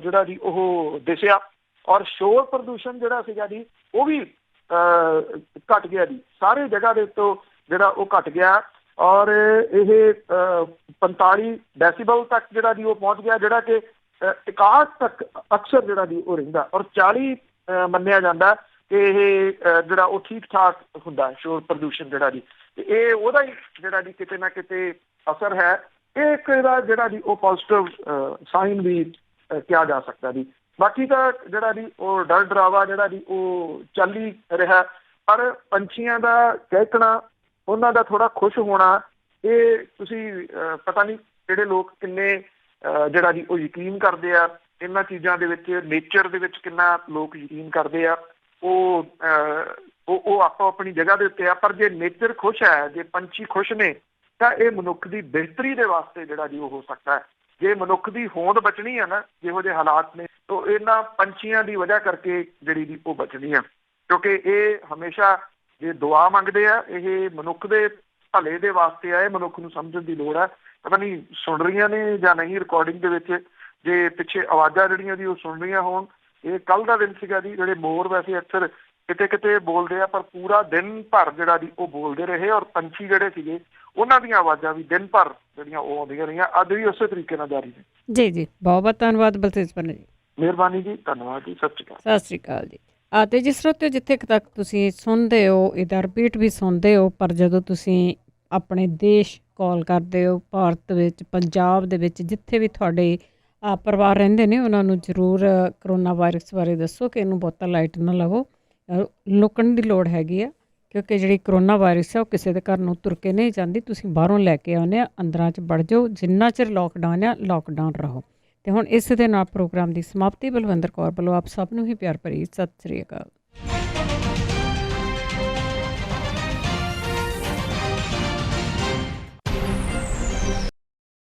ਜਿਹੜਾ ਜੀ ਉਹ ਦਿਸਿਆ। ਔਰ ਸ਼ੋਰ ਪ੍ਰਦੂਸ਼ਣ ਜਿਹੜਾ ਸੀਗਾ ਜੀ ਉਹ ਵੀ ਘਟ ਗਿਆ ਜੀ, ਸਾਰੇ ਜਗ੍ਹਾ ਦੇ ਉੱਤੋਂ ਜਿਹੜਾ ਉਹ ਘਟ ਗਿਆ। ਔਰ ਇਹ 45 ਡੈਸੀਬਲ ਤੱਕ ਜਿਹੜਾ ਜੀ ਉਹ ਪਹੁੰਚ ਗਿਆ, ਜਿਹੜਾ ਕਿ 61 ਤੱਕ ਅਕਸਰ ਜਿਹੜਾ ਜੀ ਉਹ ਰਹਿੰਦਾ। ਔਰ 40 ਮੰਨਿਆ ਜਾਂਦਾ ਕਿ ਇਹ ਜਿਹੜਾ ਉਹ ਠੀਕ ਠਾਕ ਹੁੰਦਾ ਸ਼ੋਰ ਪ੍ਰਦੂਸ਼ਣ ਜਿਹੜਾ ਜੀ। ਤੇ ਇਹ ਉਹਦਾ ਹੀ ਜਿਹੜਾ ਜੀ ਕਿਤੇ ਨਾ ਕਿਤੇ ਅਸਰ ਹੈ। ਇਹ ਇੱਕ ਇਹਦਾ ਜਿਹੜਾ ਜੀ ਉਹ ਪੋਜ਼ਿਟਿਵ ਸਾਈਨ ਵੀ ਕਿਹਾ ਜਾ ਸਕਦਾ ਜੀ। ਬਾਕੀ ਤਾਂ ਜਿਹੜਾ ਜੀ ਉਹ ਡਰ ਡਰਾਵਾ ਜਿਹੜਾ ਜੀ ਉਹ ਚੱਲ ਹੀ ਰਿਹਾ। ਪਰ ਪੰਛੀਆਂ ਦਾ ਚਹਿਕਣਾ, ਉਹਨਾਂ ਦਾ ਥੋੜਾ ਖੁਸ਼ ਹੋਣਾ, ਇਹ ਤੁਸੀਂ ਪਤਾ ਨਹੀਂ ਜਿਹੜੇ ਲੋਕ ਕਿੰਨੇ ਜਿਹੜਾ ਜੀ ਉਹ ਯਕੀਨ ਕਰਦੇ ਆ ਇਹਨਾਂ ਚੀਜ਼ਾਂ ਦੇ ਵਿੱਚ, ਨੇਚਰ ਦੇ ਵਿੱਚ ਕਿੰਨਾ ਲੋਕ ਯਕੀਨ ਕਰਦੇ ਆ। ਉਹ ਆਪੋ ਆਪਣੀ ਜਗ੍ਹਾ ਦੇ ਉੱਤੇ ਆ। ਪਰ ਜੇ ਨੇਚਰ ਖੁਸ਼ ਹੈ, ਜੇ ਪੰਛੀ ਖੁਸ਼ ਨੇ, ਤਾਂ ਇਹ ਮਨੁੱਖ ਦੀ ਬਿਹਤਰੀ ਦੇ ਵਾਸਤੇ ਜਿਹੜਾ ਜੀ ਉਹ ਹੋ ਸਕਦਾ ਹੈ। ਜੇ ਮਨੁੱਖ ਦੀ ਹੋਂਦ ਬਚਣੀ ਹੈ ਨਾ, ਜਿਹੋ ਜਿਹੇ ਹਾਲਾਤ ਨੇ, ਤਾਂ ਇਹਨਾਂ ਪੰਛੀਆਂ ਦੀ ਵਜ੍ਹਾ ਕਰਕੇ ਜਿਹੜੀ ਜੀ ਉਹ ਬਚਣੀ ਆ। ਕਿਉਂਕਿ ਇਹ ਹਮੇਸ਼ਾ ਜੇ ਦੁਆ ਮੰਗਦੇ ਆ, ਇਹ ਮਨੁੱਖ ਦੇ ਭਲੇ ਦੇ ਵਾਸਤੇ ਆ। ਇਹ ਮਨੁੱਖ ਨੂੰ ਸਮਝਣ ਦੀ ਲੋੜ ਹੈ। ਪਤਾ ਨਹੀਂ ਸੁਣ ਰਹੀਆਂ ਨੇ ਜਾਂ ਨਹੀਂ ਰਿਕਾਰਡਿੰਗ ਦੇ ਵਿੱਚ, ਜੇ ਪਿੱਛੇ ਆਵਾਜ਼ਾਂ ਜਿਹੜੀਆਂ ਜੀ ਉਹ ਸੁਣ ਰਹੀਆਂ ਹੋਣ। ਇਹ ਕੱਲ ਦਾ ਦਿਨ ਸੀਗਾ ਜੀ। ਜਿਹੜੇ ਮੋਰ ਵੈਸੇ ਅਕਸਰ ਕਿਤੇ ਕਿਤੇ ਬੋਲਦੇ ਆ, ਪਰ ਪੂਰਾ ਦਿਨ ਭਰ ਜਿਹੜਾ ਜੀ ਉਹ ਬੋਲਦੇ ਰਹੇ। ਔਰ ਪੰਛੀ ਜਿਹੜੇ ਸੀਗੇ ਉਹਨਾਂ ਦੀਆਂ ਆਵਾਜ਼ਾਂ ਵੀ ਦਿਨ ਭਰ ਜਿਹੜੀਆਂ ਉਹ ਆਉਂਦੀਆਂ ਰਹੀਆਂ। ਅੱਜ ਵੀ ਉਸੇ ਤਰੀਕੇ ਨਾਲ ਜਾਰੀ ਨੇ। ਜੀ ਜੀ, ਬਹੁਤ ਬਹੁਤ ਧੰਨਵਾਦ ਬਲਤੇਜ ਪੰਨੂ ਜੀ। ਮਿਹਰਬਾਨੀ ਜੀ, ਧੰਨਵਾਦ ਜੀ, ਸਤਿ ਸ਼੍ਰੀ ਅਕਾਲ। ਸਤਿ ਸ਼੍ਰੀ ਅਕਾਲ ਜੀ। ਅਤੇ ਜਿਸ ਸਰੋਤਿਓ ਜਿੱਥੇ ਤੱਕ ਤੁਸੀਂ ਸੁਣਦੇ ਹੋ, ਇਹਦਾ ਰਿਪੀਟ ਵੀ ਸੁਣਦੇ ਹੋ, ਪਰ ਜਦੋਂ ਤੁਸੀਂ ਆਪਣੇ ਦੇਸ਼ ਕਾਲ ਕਰਦੇ ਹੋ, ਭਾਰਤ ਵਿੱਚ, ਪੰਜਾਬ ਦੇ ਵਿੱਚ, ਜਿੱਥੇ ਵੀ ਤੁਹਾਡੇ ਪਰਿਵਾਰ ਰਹਿੰਦੇ ਨੇ, ਉਹਨਾਂ ਨੂੰ ਜ਼ਰੂਰ ਕਰੋਨਾ ਵਾਇਰਸ ਬਾਰੇ ਦੱਸੋ ਕਿ ਇਹਨੂੰ ਬਹੁਤਾ ਲਾਈਟ ਨਾ ਲਵੋ। ਲੁਕਣ ਦੀ ਲੋੜ ਹੈਗੀ ਆ, ਕਿਉਂਕਿ ਜਿਹੜੀ ਕਰੋਨਾ ਵਾਇਰਸ ਹੈ ਉਹ ਕਿਸੇ ਦੇ ਘਰ ਨੂੰ ਤੁਰ ਕੇ ਨਹੀਂ ਜਾਂਦੀ। ਤੁਸੀਂ ਬਾਹਰੋਂ ਲੈ ਕੇ ਆਉਂਦੇ ਆ, ਅੰਦਰਾਂ 'ਚ ਵੜ ਜਾਓ। ਜਿੰਨਾ ਚਿਰ ਲੋਕਡਾਊਨ ਆ, ਲੋਕਡਾਊਨ ਰਹੋ। ਤੇ ਹੁਣ ਇਸ ਦੇ ਨਾਲ ਪ੍ਰੋਗਰਾਮ ਦੀ ਸਮਾਪਤੀ। ਬਲਵਿੰਦਰ ਕੌਰ ਵੱਲੋਂ ਆਪ ਸਭ ਨੂੰ ਹੀ ਪਿਆਰ ਭਰੀ ਸਤਿ ਸ੍ਰੀ ਅਕਾਲ।